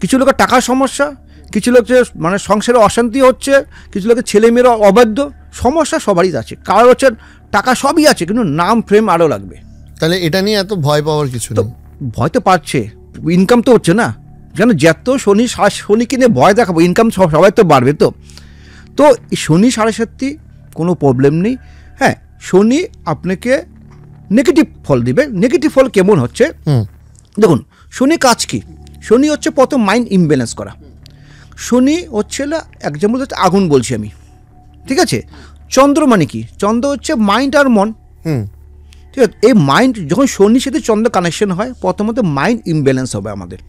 কিছু লোকের টাকার সমস্যা, কিছু লোকের মানে সংসারে অশান্তি হচ্ছে, কিছু লোকের ছেলেমেয়েরা অবাধ্য, সমস্যা সবারই আছে। কারোর হচ্ছে টাকা সবই আছে, কিন্তু নাম ফ্রেম আরও লাগবে। তাহলে এটা নিয়ে এত ভয় পাওয়ার কিছু তো নেই। ভয় তো পাচ্ছে, ইনকাম তো হচ্ছে না, যেন যত শনিকে নিয়ে ভয় দেখাবো, ইনকাম সবাই তো বাড়বে। তো শনি 7.5 কোনো প্রবলেম নেই। হ্যাঁ, শনি আপনাকে নেগেটিভ ফল দিবে। নেগেটিভ ফল কেমন হচ্ছে দেখুন, শনি কাজ কি? শনি হচ্ছে প্রথম মাইন্ড ইমব্যালেন্স করা। শনি হচ্ছে এক্সাম্পল হচ্ছে আগুন বলছি আমি, ঠিক আছে? চন্দ্র মানে কি? চন্দ্র হচ্ছে মাইন্ড আর মন, ঠিক আছে? এই মাইন্ড যখন শনির সাথে চন্দ্র কানেকশন হয়, প্রথমত মাইন্ড ইমব্যালেন্স হবে, আমাদের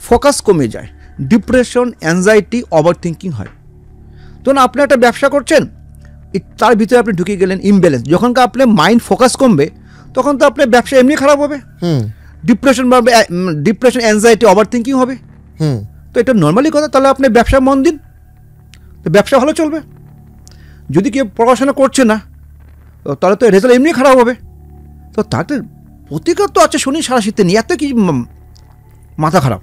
ফোকাস কমে যায়, ডিপ্রেশন, অ্যাংজাইটি, ওভার থিঙ্কিং হয়। তখন আপনি একটা ব্যবসা করছেন, তার ভিতরে আপনি ঢুকে গেলেন ইমব্যালেন্স। যখনকার আপনার মাইন্ড ফোকাস কমবে, তখন তো আপনার ব্যবসা এমনি খারাপ হবে, ডিপ্রেশন বাড়বে, ডিপ্রেশন, অ্যাংজাইটি, ওভার থিঙ্কিং হবে। তো এটা নর্মালি কথা। তাহলে আপনি ব্যবসা মন দিন, তো ব্যবসা ভালো চলবে। যদি কেউ পড়াশোনা করছে না, তাহলে তো রেজাল্ট এমনি খারাপ হবে। তো তাতে প্রতিকার তো আছে শনি 7.5 নিয়ে, এত কি মাথা খারাপ,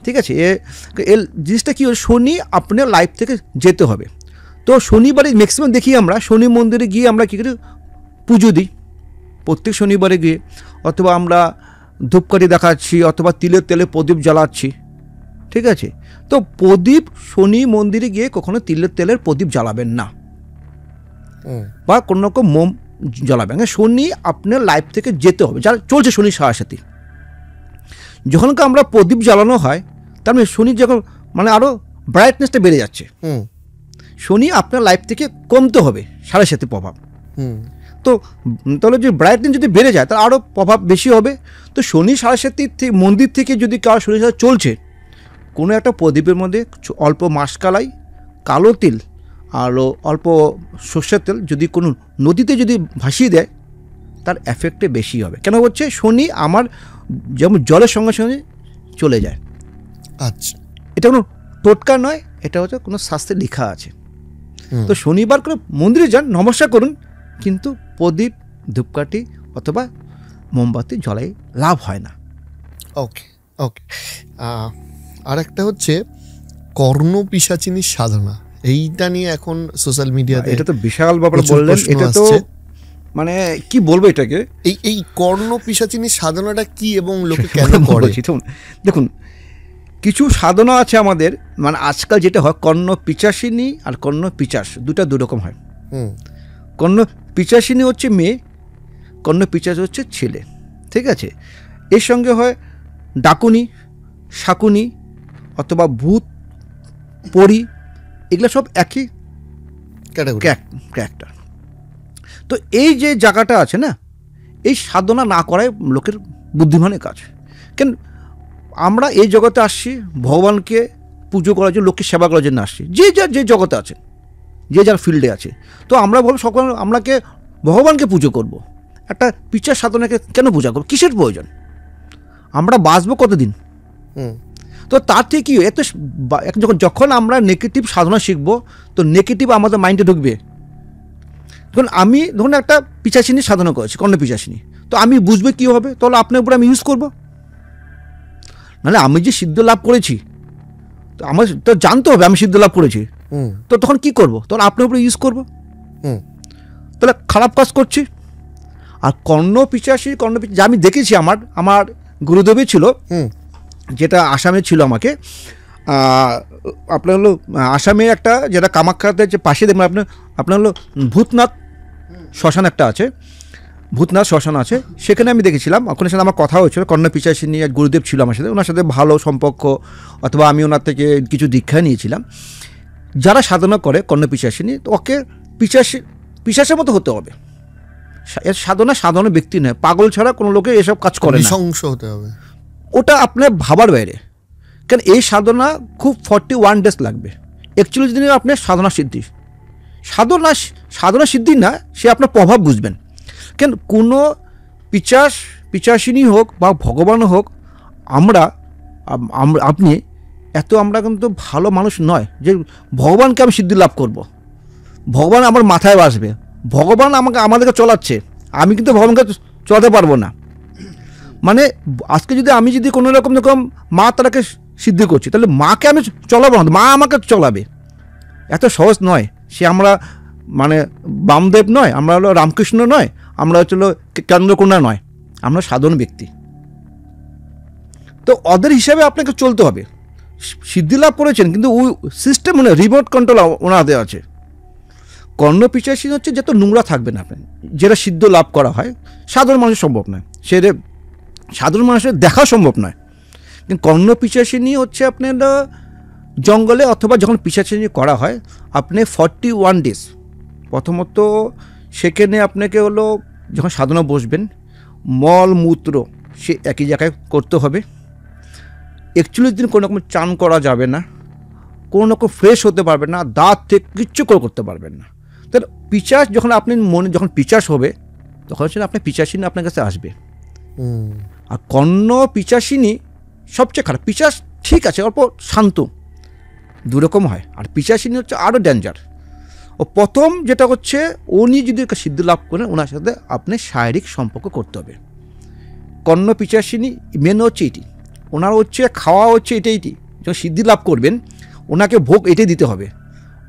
ঠিক আছে? এর জিনিসটা কী, শনি আপনার লাইফ থেকে যেতে হবে। তো শনিবারে ম্যাক্সিমাম দেখি আমরা শনি মন্দিরে গিয়ে আমরা কী করি, পুজো দিই প্রত্যেক শনিবারে গিয়ে, অথবা আমরা ধূপকাঠি দেখাচ্ছি, অথবা তিলের তেলে প্রদীপ জ্বালাচ্ছি, ঠিক আছে? তো প্রদীপ শনি মন্দিরে গিয়ে কখনো তিলের তেলের প্রদীপ জ্বালাবেন না, বা কোনো রকম মোম জ্বালাবেন। শনি আপনার লাইফ থেকে যেতে হবে, যারা চলছে শনি 7.5। যখনকার আমরা প্রদীপ জ্বালানো হয়, তার মানে শনি যখন মানে আরও ব্রাইটনেসটা বেড়ে যাচ্ছে, শনি আপনার লাইফ থেকে কমতে হবে 7.5 প্রভাব। তো তাহলে যে ব্রাইটনেস যদি বেড়ে যায়, তার আরও প্রভাব বেশি হবে। তো শনি 7.5 মন্দির থেকে যদি কারো শনি 7 চলছে, কোনো একটা প্রদীপের মধ্যে অল্প মাসকালাই, কালো তিল, আরও অল্প সর্ষের তেল যদি কোনো নদীতে যদি ভাসিয়ে দেয়, তার এফেক্টে বেশি হবে। কেন হচ্ছে, শনি আমার যেমন জলের সঙ্গে সঙ্গে চলে যায়। আচ্ছা, এটা কোনো টোটকা নয়, এটা হচ্ছে কোনো শাস্ত্রে লেখা আছে। তো শনিবার করে মন্দিরে যান, নমস্কার করুন, কিন্তু প্রদীপ, ধূপকাঠি অথবা মোমবাতি জ্বলাই লাভ হয় না। ওকে ওকে। আর একটা হচ্ছে কর্ণপিশাচিনীর সাধনা, এইটা নিয়ে এখন সোশ্যাল মিডিয়াতে এটা তো বিশাল ব্যাপার বললেন। এটা তো মানে কি বলবো এটাকে, এই কর্ণপিশাচিনীর সাধনাটা কি এবং লোকে কেন করে? দেখুন, কিছু সাধনা আছে আমাদের, মানে আজকাল যেটা হয় কর্ণপিশাচিনী আর কর্ণপিশাচ, দুটা দুরকম হয়। কর্ণপিশাচিনী হচ্ছে মেয়ে, কর্ণপিশাচ হচ্ছে ছেলে, ঠিক আছে? এর সঙ্গে হয় ডাকুনি, শাকুনি অথবা ভূত, পরি, এগুলো সব একই ক্যারেক্টার। তো এই যে জায়গাটা আছে না, এই সাধনা না করায় লোকের বুদ্ধিমানের কাজ। কেন আমরা এই জগতে আসছি ভগবানকে পুজো করার জন্য, লোককে সেবা করার জন্য আসছি, যে যার যে জগতে আছে, যে যার ফিল্ডে আছে। তো আমরা বলবো সকল আমরাকে ভগবানকে পুজো করব, একটা পিচার সাধনাকে কেন পূজা করবো, কিসের প্রয়োজন? আমরা বাঁচবো কতদিন? তো তার থেকে কী এত যখন আমরা নেগেটিভ সাধনা শিখবো, তো নেগেটিভ আমাদের মাইন্ডে ঢুকবে। ধরুন আমি ধরুন একটা পিচাসিনী সাধনা করেছি, কর্ণ পিচাসিনী, তো আমি বুঝবে কী হবে, তাহলে আপনার উপরে আমি ইউজ করবো। নাহলে আমি যে সিদ্ধ লাভ করেছি, তো আমার তো জানতে হবে আমি সিদ্ধ লাভ করেছি, তো তখন কি করব? তখন আপনার উপরে ইউজ করবো, তাহলে খারাপ কাজ করছি। আর কর্ণ পিচাসী যা আমি দেখেছি, আমার গুরুদেবই ছিল, যেটা আসামে ছিল, আমাকে আপনার হলো আসামে একটা যেটা কামাখ্যাতে যে পাশে দেখবেন আপনার হলো ভূতনাথ শ্মশান একটা আছে, ভূতনাথ শ্মশান আছে, সেখানে আমি দেখেছিলাম। ওখানে সাথে আমার কথা হয়েছিল, কর্ণ পিচাসী নিয়ে গুরুদেব ছিল আমার সাথে, ওনার সাথে ভালো সম্পর্ক, অথবা আমি ওনার থেকে কিছু দীক্ষা নিয়েছিলাম। যারা সাধনা করে কর্ণ পিচাসিনী, ওকে পিশাচের মতো হতে হবে। এর সাধারণ ব্যক্তি নয়, পাগল ছাড়া কোনো লোকে এসব কাজ করে না, নৃশংস হতে হবে। ওটা আপনার ভাবার বাইরে। কেন এই সাধনা খুব 41 ডেজ লাগবে, 41 দিনে আপনার সাধনা সিদ্ধি না, সে আপনার প্রভাব বুঝবেন। কেন কোনো পিচাসিনী হোক বা ভগবান হোক, আপনি আমরা কিন্তু ভালো মানুষ নয় যে ভগবানকে আমি সিদ্ধি লাভ করব, ভগবান আমার মাথায় আসবে, ভগবান আমাদেরকে চলাচ্ছে, আমি কিন্তু ভগবানকে চলাতে পারবো না। মানে আজকে আমি যদি কোনো রকম মা তারাকে সিদ্ধি করছি, তাহলে মাকে আমি চলাবো না, মা আমাকে চলাবে। এত সহজ নয়। সে আমরা মানে বামদেব নয়, আমরা হলো রামকৃষ্ণ নয়, আমরা হলো চন্দ্রকোনা নয়, আমরা সাধারণ ব্যক্তি। তো ওদের হিসাবে আপনাকে চলতে হবে। সিদ্ধি লাভ করেছেন, কিন্তু ওই সিস্টেম রিমোট কন্ট্রোল ওনাদের আছে। কর্ণ পিচাসী হচ্ছে যত নোংরা থাকবেন আপনি, যেটা সিদ্ধ লাভ করা হয়, সাধারণ মানুষের সম্ভব নয়, সেটা সাধারণ মানুষের দেখা সম্ভব নয়। কিন্তু কর্ণ পিচাসিনী হচ্ছে আপনার জঙ্গলে, অথবা যখন পিচাসিনী করা হয়, আপনি 41 ডেজ প্রথমত সেখানে আপনাকে হলো যখন সাধনা বসবেন, মল মূত্র সে একই জায়গায় করতে হবে। 41 দিন কোনো রকম চান করা যাবে না, কোনো রকম ফ্রেশ হতে পারবেন না, দাঁত থেকে কিচ্ছু করতে পারবেন না। তাহলে পিচাস যখন আপনি মনে যখন পিচাস হবে, তখন হচ্ছে আপনার পিচাসিনী আপনার কাছে আসবে। আর কর্ণ পিচাসিনী সবচেয়ে খারাপ। পিচাস ঠিক আছে, অল্প শান্ত, দুরকম হয়। আর পিচাসিনী হচ্ছে আরও ডেঞ্জার। ও প্রথম যেটা হচ্ছে, উনি যদি সিদ্ধি লাভ করেন, ওনার সাথে আপনি শারীরিক সম্পর্ক করতে হবে। কর্ণ পিচাসিনী মেন হচ্ছে এটি, ওনার হচ্ছে খাওয়া হচ্ছে এটাই, যখন সিদ্ধি লাভ করবেন ওনাকে ভোগ এটাই দিতে হবে।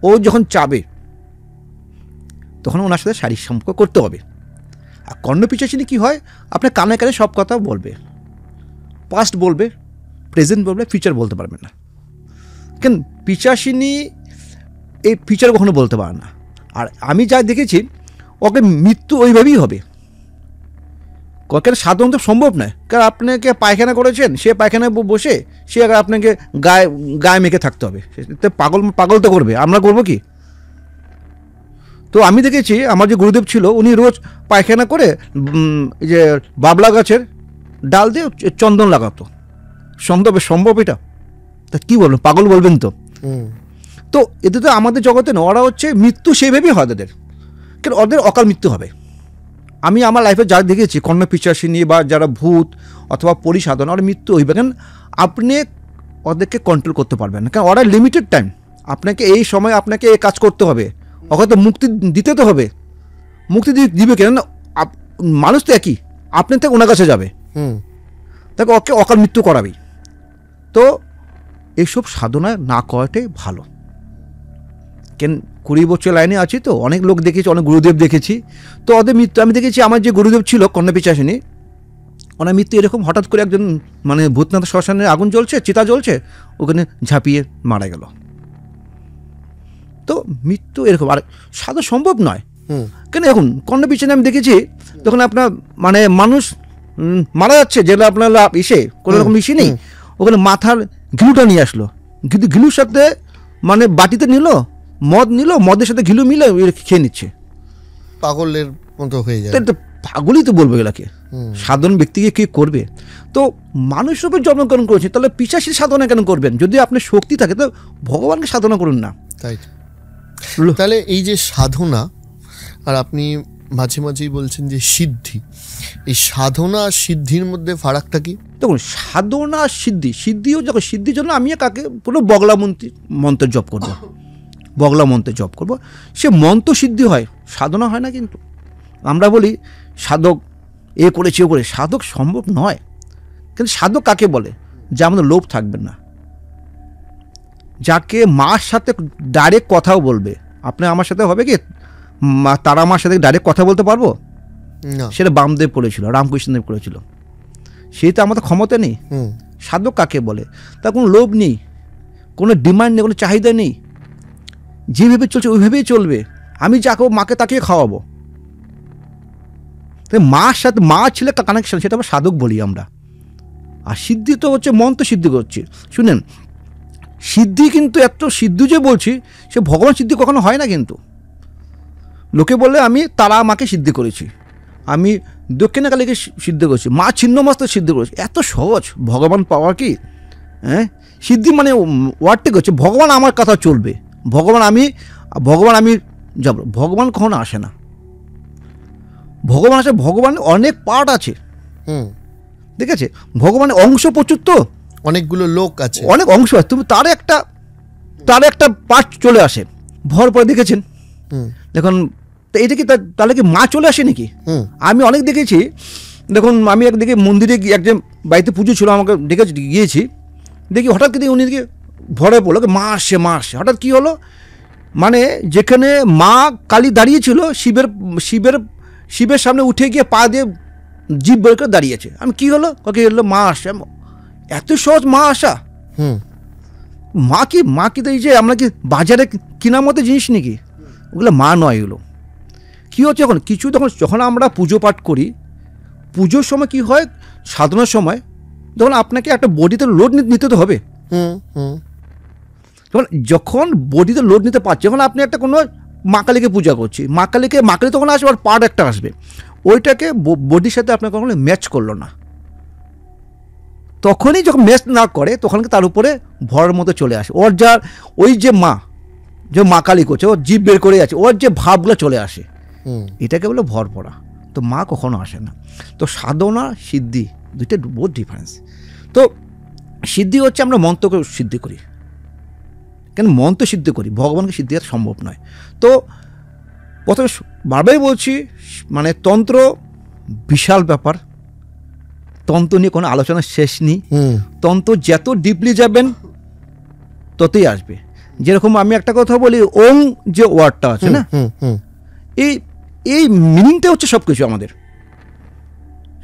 ও যখন চাবে তখন ওনার সাথে শারীরিক সম্পর্ক করতে হবে। আর কর্ণ পিচাসিনী কী হয়, আপনার কানে কানে সব কথা বলবে, পাস্ট বলবে, প্রেজেন্ট বলবে, ফিউচার বলতে পারবে না। কেন পিচাসিনী এই ফিউচার কখনো বলতে পারে না। আর আমি যা দেখেছি, ওকে মৃত্যু ওইভাবেই হবে। কেন সাধারণত সম্ভব নয়। কারণ আপনাকে পায়খানা করেছেন, সে পায়খানায় বসে সে আপনাকে গায়ে মেখে থাকতে হবে, পাগল তো করবে, আমরা করবো কি? তো আমি দেখেছি আমার যে গুরুদেব ছিল, উনি রোজ পায়খানা করে যে বাবলা গাছের ডাল দিয়ে চন্দন লাগাতো। সম্ভব এটা? তা কী বলবেন, পাগল বলবেন তো? তো এতে তো আমাদের জগতে না, ওরা হচ্ছে মৃত্যু সেইভাবেই হয় ওদের। কেন ওদের অকাল মৃত্যু হবে। আমি আমার লাইফে যা দেখেছি, কর্ণ পিচাসিনী বা যারা ভূত অথবা পরিসাধন, ওরা মৃত্যু হইবে। কেন আপনি ওদেরকে কন্ট্রোল করতে পারবেন না, কারণ ওরা লিমিটেড টাইম, আপনাকে এই সময় আপনাকে এই কাজ করতে হবে, ওকে তো মুক্তি দিতে তো হবে। মুক্তি দিবে কেন? মানুষ তো একই, আপনি থেকে ওনার কাছে যাবে, তাকে ওকে অকাল মৃত্যু করাবেই। তো এইসব সাধনা না করাটাই ভালো। কেন 20 বছর লাইনে আছি, তো অনেক লোক দেখেছি, অনেক গুরুদেব দেখেছি। তো ওদের মৃত্যু আমি দেখেছি, আমার যে গুরুদেব ছিল কর্ণ পিচাসিনী, ওনার মৃত্যু এরকম হঠাৎ করে একজন মানে ভূতনাথ শ্মশানে আগুন জ্বলছে, চিতা জ্বলছে, ওখানে ঝাঁপিয়ে মারা গেল। তো মৃত্যু এরকম, আর সাধু সম্ভব নয়। কেন এখন কর্ণ পিছনে আমি দেখেছি, তখন আপনার মানে মানুষ মারা যাচ্ছে, যেটা আপনার ইসে কোনো রকম ইসে নেই, ওখানে মাথার ঘিলুটা নিয়ে আসলো, ঘিলুর সাথে মানে বাটিতে নিল, মদ নিল, মদের সাথে ঘিলু মিলে খেয়ে নিচ্ছে। পাগলের মতো হয়ে যায়। তো পাগলই তো বলবো এগুলাকে। সাধারণ ব্যক্তিকে কি করবে? তো মানুষ রূপে জন্মগ্রহণ করেছে, তাহলে পিশাচের সাধনা কেন করবেন? যদি আপনার শক্তি থাকে তো ভগবানকে সাধনা করুন না। তাই তাহলে এই যে সাধনা, আর আপনি মাঝে মাঝেই বলছেন যে সিদ্ধি, এই সাধনা আর সিদ্ধির মধ্যে ফারাকটা কি? দেখুন, সাধনা আর সিদ্ধিও যখন সিদ্ধির জন্য আমি কাকে পুরো বগলা মন্ত্রের জপ করব, বগলা মন্ত্রের জপ করব, সে মন্ত্র সিদ্ধি হয়, সাধনা হয় না। কিন্তু আমরা বলি সাধক এ করেছে ও করে, সাধক সম্ভব নয়। কিন্তু সাধক কাকে বলে? যে আমাদের লোভ থাকবে না, যাকে মার সাথে ডাইরেক্ট কথাও বলবে। আপনি আমার সাথে হবে কি তারা আমার সাথে ডাইরেক্ট কথা বলতে পারবো? সেটা বামদেব করেছিল, রামকৃষ্ণদেব করেছিল। সেই তো আমাদের ক্ষমতা নেই। সাধক কাকে বলে? তার কোনো লোভ নেই, কোনো ডিমান্ড নেই, কোনো চাহিদা নেই, যেভাবে চলছে ওইভাবেই চলবে। আমি যাকে মাকে তাকে খাওয়াবো। তাই মার সাথে মা ছেলে কানেকশন, সেটা আমরা সাধক বলি আমরা। আর সিদ্ধি তো হচ্ছে মন্ত্র সিদ্ধি করছি। শুনেন, সিদ্ধি কিন্তু এত সিদ্ধি যে বলছি, সে ভগবান সিদ্ধি কখনো হয় না। কিন্তু লোকে বলে আমি তারা মাকে সিদ্ধি করেছি, আমি দক্ষিণাকালীকে সিদ্ধি করেছি, মা ছিন্নমস্ত সিদ্ধি করেছি। এত সহজ ভগবান পাওয়া কি? হ্যাঁ, সিদ্ধি মানে ওয়ার্ডটি হচ্ছে ভগবান আমার কথা চলবে, ভগবান আমি যাব। ভগবান কখনো আসে না। ভগবান আসে, ভগবান অনেক পার্ট আছে। ঠিক আছে, ভগবানের অংশ প্রচুর, তো অনেকগুলো লোক আছে, অনেক অংশ আছে। তুমি তার একটা পার্ট চলে আসে ভর পরে, দেখেছেন? দেখুন, এটা কি তাহলে কি মা চলে আসে নাকি? আমি অনেক দেখেছি। দেখুন, আমি একদিকে মন্দিরে একজন বাড়িতে পুজো ছিল, আমাকে গিয়েছি, দেখি হঠাৎ কিন্তু উনি দিকে ভরে পড়লো মা আসে, মা আসে। হঠাৎ কী হলো, মানে যেখানে মা কালী দাঁড়িয়েছিল, শিবের সামনে উঠে গিয়ে পা দিয়ে জিভ বের করে দাঁড়িয়েছে। আমি কী হলো, কাকে এলো মা আসে। এত সহজ মা আসা? মা কি তো এই যে আমরা কি বাজারে কেনার মতো জিনিস নাকি? ওগুলো মা নয়। এগুলো কী হচ্ছে, যখন আমরা পুজো পাঠ করি, পুজোর সময় কি হয়, সাধনার সময় তখন আপনাকে একটা বডিতে লোড নিতে তো হবে। যখন বডিতে লোড নিতে পারছে, যখন আপনি একটা কোনো মা কালীকে পূজা করছি, মা কালী তখন আসবে, আর পার্ট একটা আসবে, ওইটাকে বডির সাথে আপনার কখনো ম্যাচ করলো না। তখনই যখন ম্যাচ না করে, তখন তার উপরে ভরের মতো চলে আসে। ওর ওই যে মা কালী করছে, ওর জিভ বের করে আছে, ওর যে ভাবগুলো চলে আসে, এটাকে বলে ভর পড়া। তো মা কখনো আসে না। তো সাধনা সিদ্ধি দুইটা বহুত ডিফারেন্স। তো সিদ্ধি হচ্ছে আমরা মন্ত্রকে সিদ্ধি করি, কেন মন্ত্র সিদ্ধি করি, ভগবানকে সিদ্ধি করা সম্ভব নয়। তো প্রথমে বারবারই বলছি, মানে তন্ত্র বিশাল ব্যাপার, তন্ত্র নিয়ে কোনো আলোচনার শেষ নেই। তন্ত্র যত ডিপলি যাবেন ততই আসবে। যেরকম আমি একটা কথা বলি, ওং যে ওয়ার্ডটা আছে না, এই মিনিংটা হচ্ছে সব কিছু আমাদের।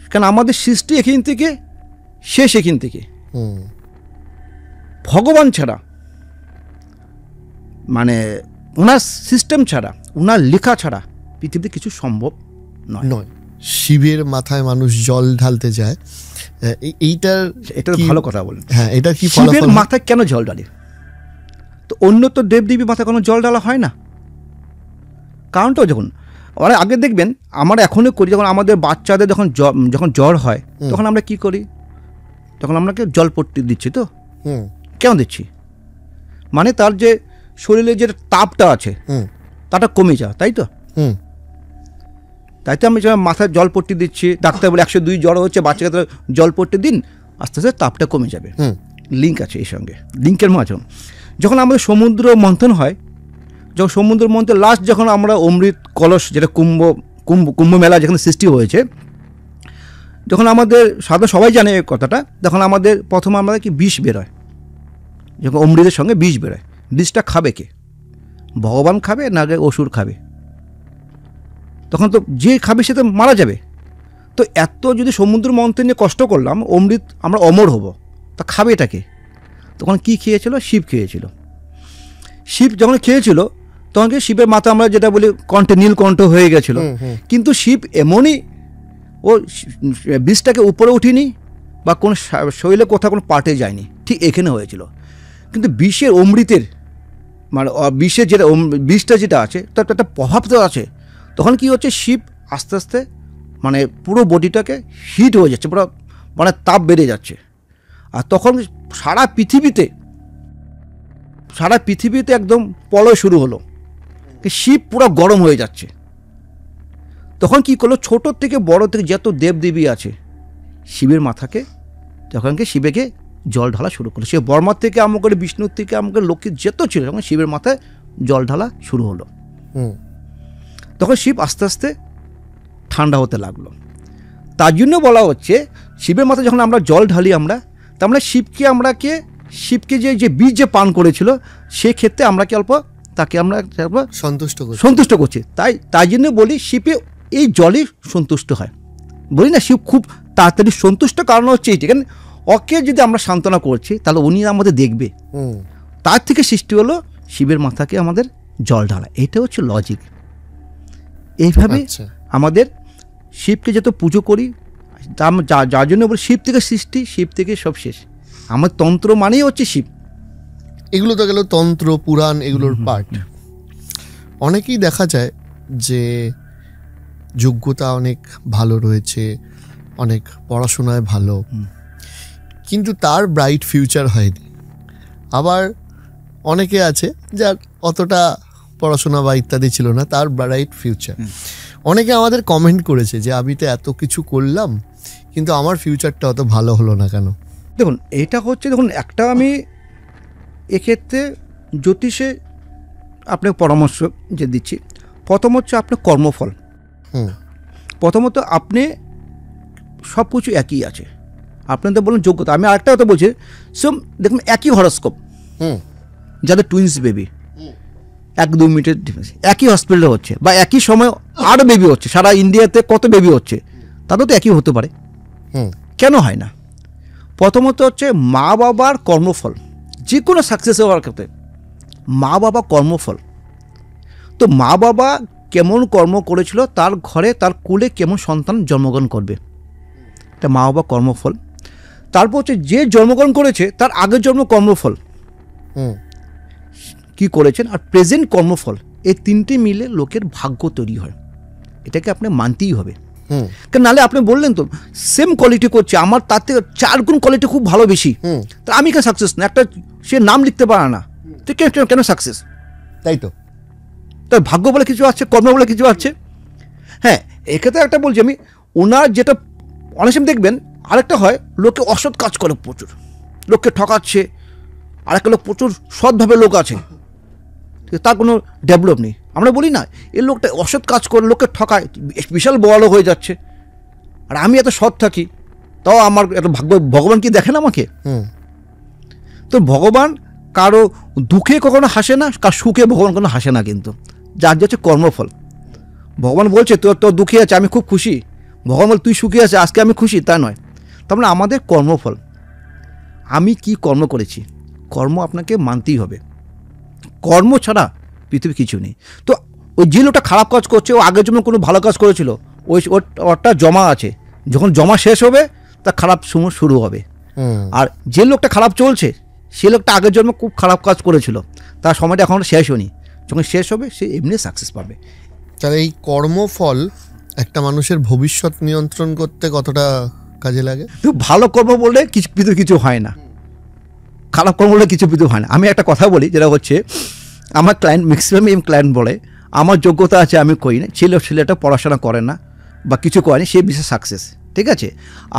কারণ আমাদের সৃষ্টি এখান থেকে, শেষ এখান থেকে। ভগবান ছাড়া, মানে ওনার সিস্টেম ছাড়া, ওনার লেখা ছাড়া পৃথিবীতে কিছু সম্ভব নয়। শিবের মাথায় মানুষ জল ঢালতে যায়, এটা ভালো কথা বলেন। হ্যাঁ, এটা কি শিবের মাথায় কেন জল ঢালে? তো অন্য তো দেবদেবীর মাথায় কোনো জল ঢালা হয় না। কারণটাও যখন ওরা আগে দেখবেন, আমরা এখনও করি, যখন আমাদের বাচ্চাদের যখন জ্বর হয়, তখন আমরা কি করি? তখন আমরাকে জলপট্টি দিচ্ছি। তো কেন দিচ্ছি? মানে তার যে শরীরে যে তাপটা আছে, তাটা কমে যায়, তাই তো? তাই তো আমি মাথায় জলপট্টি দিচ্ছি। ডাক্তার বলে 102 জ্বর হচ্ছে, বাচ্চাকে তো জলপট্টি দিন, আস্তে আস্তে তাপটা কমে যাবে। লিঙ্ক আছে এই সঙ্গে, লিঙ্কের মাধ্যমে। যখন আমাদের সমুদ্র মন্থন হয়, যখন সমুদ্র মন্থন লাস্ট, যখন আমরা অমৃত কলস, যেটা কুম্ভ মেলা যেখানে সৃষ্টি হয়েছে, যখন আমাদের সবাই জানে এই কথাটা, তখন আমাদের প্রথমে আমাদের কি বিষ বেরোয়, যখন অমৃতের সঙ্গে বিষ বেরোয়। বিষটা খাবে কে? ভগবান খাবে না অসুর খাবে? তখন তো যে খাবে সে তো মারা যাবে। তো এত যদি সমুদ্র মন্থন নিয়ে কষ্ট করলাম, অমৃত আমরা অমর হব, তা খাবে এটাকে? তখন কি খেয়েছিল? শিব খেয়েছিল। শিব যখন খেয়েছিল, তখন কি শিবের মাথা আমরা যেটা বলি কণ্ঠে নীলকণ্ঠ হয়ে গেছিল। কিন্তু শিব এমনই, ও বিষটাকে উপরে উঠিনি বা কোনো শরীরে কোথাও কোনো পার্টে যায়নি, ঠিক এখানে হয়েছিল। কিন্তু বিষের অমৃতের, মানে বিষের বিষটা যেটা আছে, তার একটা প্রভাব তো আছে। তখন কি হচ্ছে, শিব আস্তে আস্তে মানে পুরো বডিটাকে হিট হয়ে যাচ্ছে, পুরো মানে তাপ বেড়ে যাচ্ছে। আর তখন সারা পৃথিবীতে একদম প্রলয় শুরু হলো, শিব পুরো গরম হয়ে যাচ্ছে। তখন কি করলো, ছোট থেকে বড় থেকে যত দেবদেবী আছে শিবের মাথাকে তখনকে শিবেকে জল ঢালা শুরু করলো। সে বর্মার থেকে আরম্ভ করে বিষ্ণুর থেকে আরম্ভ করে লক্ষ্মীর যত ছিল তখন শিবের মাথায় জল ঢালা শুরু হলো। তখন শিব আস্তে আস্তে ঠান্ডা হতে লাগলো। তার জন্য বলা হচ্ছে শিবের মাথায় যখন আমরা জল ঢালি আমরা, তার মানে শিবকে যে বীজ যে পান করেছিল সেক্ষেত্রে আমরা কি অল্প তাকে আমরা সন্তুষ্ট করছি। তাই জন্য বলি শিবে এই জলই সন্তুষ্ট হয়। বলি না শিব খুব তাড়াতাড়ি সন্তুষ্ট, কারণ হচ্ছে এইটি, কারণ ওকে যদি আমরা সান্ত্বনা করছি তাহলে উনি আমাদের দেখবে। তার থেকে সৃষ্টি হলো শিবের মাথাকে আমাদের জল ঢালা। এটা হচ্ছে লজিক। এইভাবে আমাদের শিবকে যত পুজো করি, যার জন্য বলি শিব থেকে সৃষ্টি, শিব থেকে সব শেষ। আমার তন্ত্র মানেই হচ্ছে শিব। এগুলো তো গেল তন্ত্র পুরাণ, এগুলোর পার্ট। অনেকেই দেখা যায় যে যোগ্যতা অনেক ভালো রয়েছে, অনেক পড়াশোনায় ভালো, কিন্তু তার ব্রাইট ফিউচার হয়নি। আবার অনেকে আছে যার অতটা পড়াশোনা বা ইত্যাদি ছিল না, তার ব্রাইট ফিউচার। অনেকে আমাদের কমেন্ট করেছে যে আমি তো এত কিছু করলাম কিন্তু আমার ফিউচারটা অত ভালো হলো না কেন? দেখুন এটা হচ্ছে, দেখুন একটা আমি এক্ষেত্রে জ্যোতিষে আপনাকে পরামর্শ যে দিচ্ছি, প্রথম হচ্ছে আপনার কর্মফল। প্রথমত আপনি সব কিছু একই আছে, আপনাদের বলুন যোগ্যতা। আমি আরেকটা কথা বলছি, দেখুন একই হরস্কোপ, যাদের টুইন্স বেবি 1-2 মিনিটের ডিফারেন্স, একই হসপিটালে হচ্ছে বা একই সময় আরও বেবি হচ্ছে, সারা ইন্ডিয়াতে কত বেবি হচ্ছে, তাদের তো একই হতে পারে, কেন হয় না? প্রথমত হচ্ছে মা বাবার কর্মফল। যে কোনো সাকসেস হওয়ার ক্ষেত্রে মা বাবা কর্মফল। তো মা বাবা কেমন কর্ম করেছিল, তার ঘরে তার কুলে কেমন সন্তান জন্মগ্রহণ করবে, এটা মা বাবা কর্মফল। তারপর হচ্ছে যে জন্মগ্রহণ করেছে তার আগের জন্ম কর্মফল কি করেছেন, আর প্রেজেন্ট কর্মফল, এই তিনটে মিলে লোকের ভাগ্য তৈরি হয়। এটাকে আপনি মানতেই হবে। কারণ নাহলে আপনি বললেন তো সেম কোয়ালিটি করছে, আমার তার থেকে 4 গুণ কোয়ালিটি খুব ভালো বেশি, তা আমি কেন সাকসেস না? একটা সে নাম লিখতে পারে না, তো কেন সাকসেস? তাই তো, তার ভাগ্য বলে কিছু আছে, কর্ম বলে কিছু আছে। হ্যাঁ, এক্ষেত্রে একটা বলছি আমি, ওনার যেটা অনেক সময় দেখবেন আরেকটা হয়, লোকে অসৎ কাজ করে প্রচুর, লোককে ঠকাচ্ছে। আরেকটা লোক প্রচুর সৎভাবে লোক আছে, তার কোনো ডেভেলপ নেই। আমরা বলি না এই লোকটা অসৎ কাজ করে লোককে ঠকায়, বিশাল বড় লোক হয়ে যাচ্ছে, আর আমি এত সৎ থাকি, তাও আমার এত ভাগ্য। ভগবান কি দেখেন আমাকে? তো ভগবান কারো দুঃখে কখনো হাসে না, কার সুখে ভগবান কোনো হাসে না, কিন্তু যার হচ্ছে কর্মফল। ভগবান বলছে তোর দুঃখে আছে, আমি খুব খুশি। ভগবান বল তুই সুখী আছে, আজকে আমি খুশি, তা নয়। তার মানে আমাদের কর্মফল, আমি কি কর্ম করেছি, কর্ম আপনাকে মানতেই হবে। কর্ম ছাড়া পৃথিবী কিছু নেই। তো ওই যে লোকটা খারাপ কাজ করছে, ও আগের জন্য কোনো ভালো কাজ করেছিল, ওটা জমা আছে, যখন জমা শেষ হবে তার খারাপ সময় শুরু হবে। আর যে লোকটা খারাপ চলছে সে লোকটা আগের জন্ম খুব খারাপ কাজ করেছিল, তার সময়টা এখন শেষ হয়নি, যখন শেষ হবে সে এমনি সাকসেস পাবে। তাহলে এই কর্মফল একটা মানুষের ভবিষ্যৎ নিয়ন্ত্রণ করতে কতটা কাজে লাগে? ভালো কর্ম বললে কিছু হয় না, খারাপ কর্ম বললে কিছু হয় না। আমি একটা কথা বলি, যেটা হচ্ছে আমার ক্লায়েন্ট, ম্যাক্সিমাম ক্লায়েন্ট বলে আমার যোগ্যতা আছে আমি করি না, ছেলেটা পড়াশোনা করে না বা কিছু করেনি, সে বিশেষ সাকসেস, ঠিক আছে।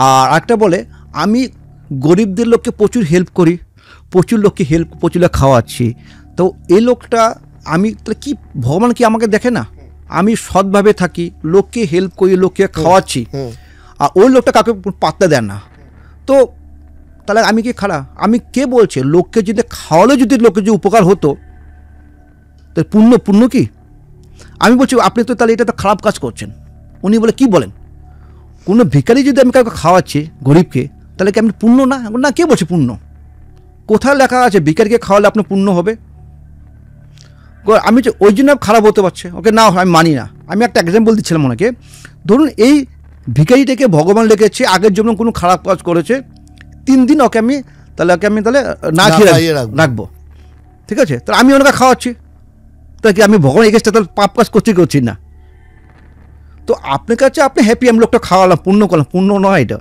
আর একটা বলে আমি গরিবদের লোককে প্রচুর হেল্প করি, প্রচুর লোককে প্রচুর লোক খাওয়াচ্ছি, তো এই লোকটা আমি তাহলে কি, ভগবান কি আমাকে দেখে না? আমি সৎভাবে থাকি, লোককে হেল্প করি, লোককে খাওয়াচ্ছি, আর ওই লোকটা কাউকে পাত্তা দেন না, তো তাহলে আমি কি খারাপ? আমি কে বলছে? লোককে যদি খাওয়ালে যদি লোকের যে উপকার হতো, তো পুণ্য কি? আমি বলছি আপনি তো তাহলে এটা তো খারাপ কাজ করছেন। উনি বলে কি বলেন? কোনো ভিখারি যদি আমি কাউকে খাওয়াচ্ছি, গরিবকে, তাহলে কি আপনি পুণ্য না? না, কে বলছে পুণ্য? কোথায় লেখা আছে ভিখারিকে খাওয়ালে আপনার পুণ্য হবে? আমি ওই জন্য খারাপ হতে পারছে, ওকে না আমি মানি না। আমি একটা এক্সাম্পল দিচ্ছিলাম ওনাকে, ধরুন এই ভিখারিটাকে ভগবান লেগেছে, আগের জন্য কোনো খারাপ কাজ করেছে, 3 দিন ওকে আমি তাহলে না খেয়ে রাখবো, ঠিক আছে? তাহলে আমি ওনাকে খাওয়াচ্ছি, তা কি আমি ভগবান এগেস্টে তাহলে পাপ কাজ করছি না? তো তো আপনার কাছে আপনি হ্যাপি, আমি লোকটা খাওয়ালাম, পূর্ণ করলাম, পূর্ণ নয় এটা,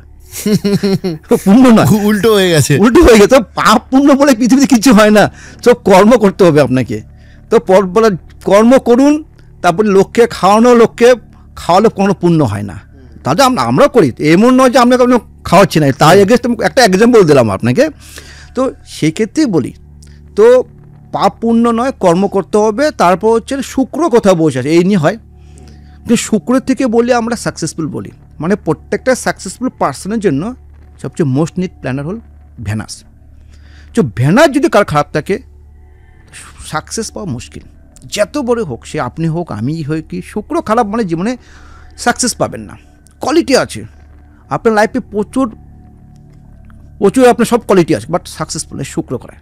পূর্ণ নয়, উল্টো হয়ে গেছে। উল্টো হয়ে গেছে। তো পাপ পূর্ণ বলে পৃথিবীতে কিছু হয় না, তো কর্ম করতে হবে আপনাকে। তো বলে কর্ম করুন, তারপরে লোককে খাওয়ানো, লোককে খাওয়ালে কোনো পুণ্য হয় না। তাহলে আমরা করি, এমন নয় যে আমরা খাওয়াচ্ছি না, তাই একটা এক্সাম্পল দিলাম আপনাকে। তো সেই ক্ষেত্রেই বলি, তো পাপ পুণ্য নয়, কর্ম করতে হবে। তারপর হচ্ছে শুক্র কথা বসে আছে, এই নিয়ে হয়। কিন্তু শুক্রের থেকে বলি আমরা সাকসেসফুল বলি, মানে প্রত্যেকটা সাকসেসফুল পার্সনের জন্য সবচেয়ে মোস্ট নিড প্ল্যানার হল ভেনাস। তো ভেনাস যদি কার খারাপ থাকে, সাকসেস পাওয়া মুশকিল, যত বড় হোক, সে আপনি হোক, আমি হই, কি শুক্র খারাপ মানে জীবনে সাকসেস পাবেন না। কোয়ালিটি আছে আপনার লাইফে, প্রচুর প্রচুর আপনার সব কোয়ালিটি আছে, বাট সাকসেসফুল শুক্র করে।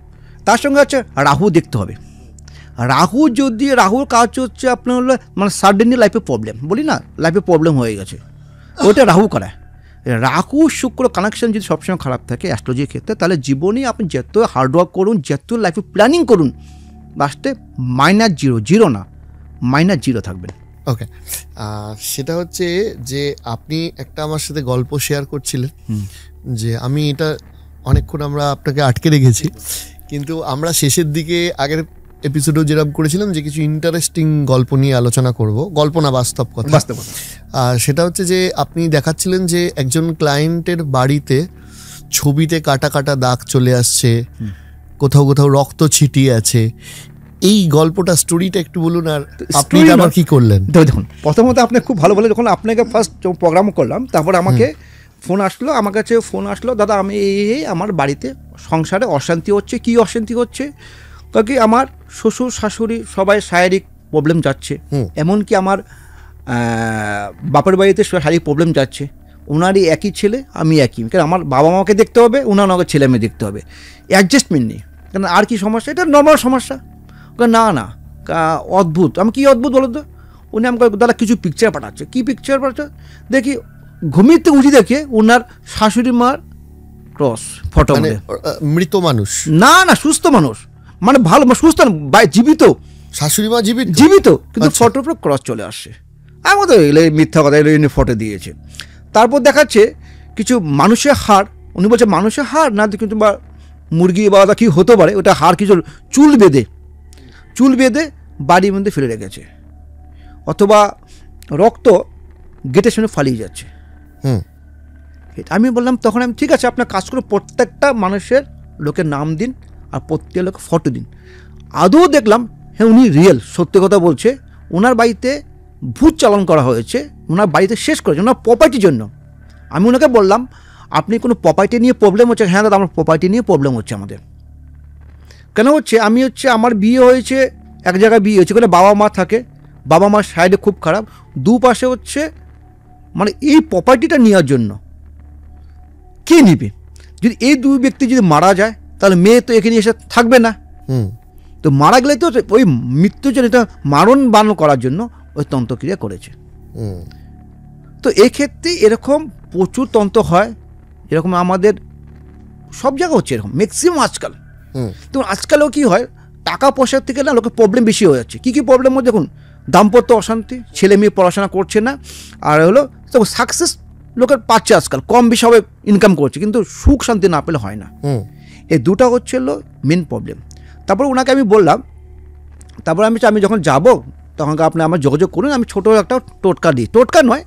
তার সঙ্গে আছে রাহু দেখতে হবে। রাহু যদি, রাহুর কাজ হচ্ছে আপনার হলো মানে সাডেনলি লাইফে প্রবলেম, বলি না লাইফে প্রবলেম হয়ে গেছে, ওইটা রাহু করায়। রাহু শুক্র কানেকশন যদি সবসময় খারাপ থাকে অ্যাস্ট্রোলজির ক্ষেত্রে, তাহলে জীবনে আপনি যত হার্ডওয়ার্ক করুন, যত লাইফে প্ল্যানিং করুন, লাস্টে -0 না -0 থাকবেন। ওকে, সেটা হচ্ছে যে আপনি একটা আমার সাথে গল্প শেয়ার করছিলেন, যে আমি এটা অনেকক্ষণ আমরা আপনাকে আটকে রেখেছি, কিন্তু আমরা শেষের দিকে আগের এপিসোডেও যেরকম করেছিলাম যে কিছু ইন্টারেস্টিং গল্প নিয়ে আলোচনা করব, গল্প না বাস্তব কথা। আর সেটা হচ্ছে যে আপনি দেখাচ্ছিলেন যে একজন ক্লায়েন্টের বাড়িতে ছবিতে কাটা কাটা দাগ চলে আসছে, কোথাও কোথাও রক্ত ছিটিয়ে আছে। এই গল্পটা, স্টোরিটা একটু বলুন। আর আপনি আবার কি করলেন? দেখুন, প্রথমত আপনি খুব ভালো বলে, যখন আপনাকে ফার্স্ট প্রোগ্রাম করলাম, তারপর আমাকে ফোন আসলো, আমার কাছে ফোন আসলো, দাদা আমি এই আমার বাড়িতে সংসারে অশান্তি হচ্ছে। কি অশান্তি হচ্ছে? কাকি আমার শ্বশুর শাশুড়ি সবাই শারীরিক প্রবলেম যাচ্ছে, এমনকি আমার বাপের বাড়িতে শারীরিক প্রবলেম যাচ্ছে। ওনারই একই ছেলে, আমি একই, কারণ আমার বাবা মাকে দেখতে হবে, ওনার আমাকে ছেলে মেয়ে দেখতে হবে, অ্যাডজাস্টমেন্ট নেই। কারণ আর কি সমস্যা? এটা নর্মাল সমস্যা। না না, অদ্ভুত। আমি কি অদ্ভুত বলো তো? উনি আমাকে দাদা কিছু পিকচার পাঠাচ্ছে। কী পিকচার পাঠাচ্ছে? দেখি ঘুমিয়ে থেকে উঠি, দেখে ওনার শাশুড়ি মার ক্রস ফটো, মৃত মানুষ না, না সুস্থ মানুষ, মানে ভালো সুস্থ, জীবিত শাশুড়ি মা, জীবিত, কিন্তু ফটোর উপর ক্রস চলে আসছে। আমার তো এলে মিথ্যা কথা, এলে ফটো দিয়েছে। তারপর দেখাচ্ছে কিছু মানুষের হাড়, উনি বলছে মানুষের হাড় না, কিন্তু বা মুরগি বা কি হতে পারে, ওটা হাড় কিছু চুল বেঁধে বাড়ির মধ্যে ফেলে রেখেছে, অথবা রক্ত গেটের সামনে ফালিয়ে যাচ্ছে। আমি বললাম, তখন আমি ঠিক আছে আপনার কাজ করে প্রত্যেকটা মানুষের লোকের নাম দিন আর প্রত্যেক লোকের ফটো দিন। আদৌ দেখলাম হ্যাঁ উনি রিয়েল, সত্যি কথা বলছে। ওনার বাড়িতে ভূত চালান করা হয়েছে, ওনার বাড়িতে শেষ করেছে ওনার প্রপার্টির জন্য। আমি ওনাকে বললাম, আপনি কোনো প্রপার্টি নিয়ে প্রবলেম হচ্ছে? হ্যাঁ দাদা, আমার প্রপার্টি নিয়ে প্রবলেম হচ্ছে। আমাদের কেন হচ্ছে? আমি আমার বিয়ে হয়েছে এক জায়গায়, বিয়ে হয়েছে ওখানে বাবা মা থাকে, বাবা মার সাইডে খুব খারাপ, দুপাশে হচ্ছে মানে এই প্রপার্টিটা নেওয়ার জন্য কে নিবে? যদি এই দুই ব্যক্তি যদি মারা যায়, তাহলে মেয়ে তো এখানে এসে থাকবে না। তো মারা গেলে তো ওই মৃত্যুর জন্য, এটা মারণ বান করার জন্য ওই তন্ত্রক্রিয়া করেছে। তো এক্ষেত্রে এরকম প্রচুর তন্ত্র হয়, এরকম আমাদের সব জায়গায় হচ্ছে এরকম ম্যাক্সিমাম আজকাল। তো আজকালও কি হয়, টাকা পয়সার থেকে না লোকের প্রবলেম বেশি হয়ে যাচ্ছে। কী কী প্রবলেম হচ্ছে দেখুন, দাম্পত্য অশান্তি, ছেলে মেয়ে পড়াশোনা করছে না, আর হলো তো সাকসেস লোকের পাচ্ছে আজকাল, কম বেশি হবে ইনকাম করছে, কিন্তু সুখ শান্তি না পেলে হয় না। এই দুটা হচ্ছে হলো মেন প্রবলেম। তারপর ওনাকে আমি বললাম, তারপর আমি যখন যাব তখন আপনি আমার যোগাযোগ করুন, আমি ছোটো একটা টোটকা দিই। টোটকা নয়,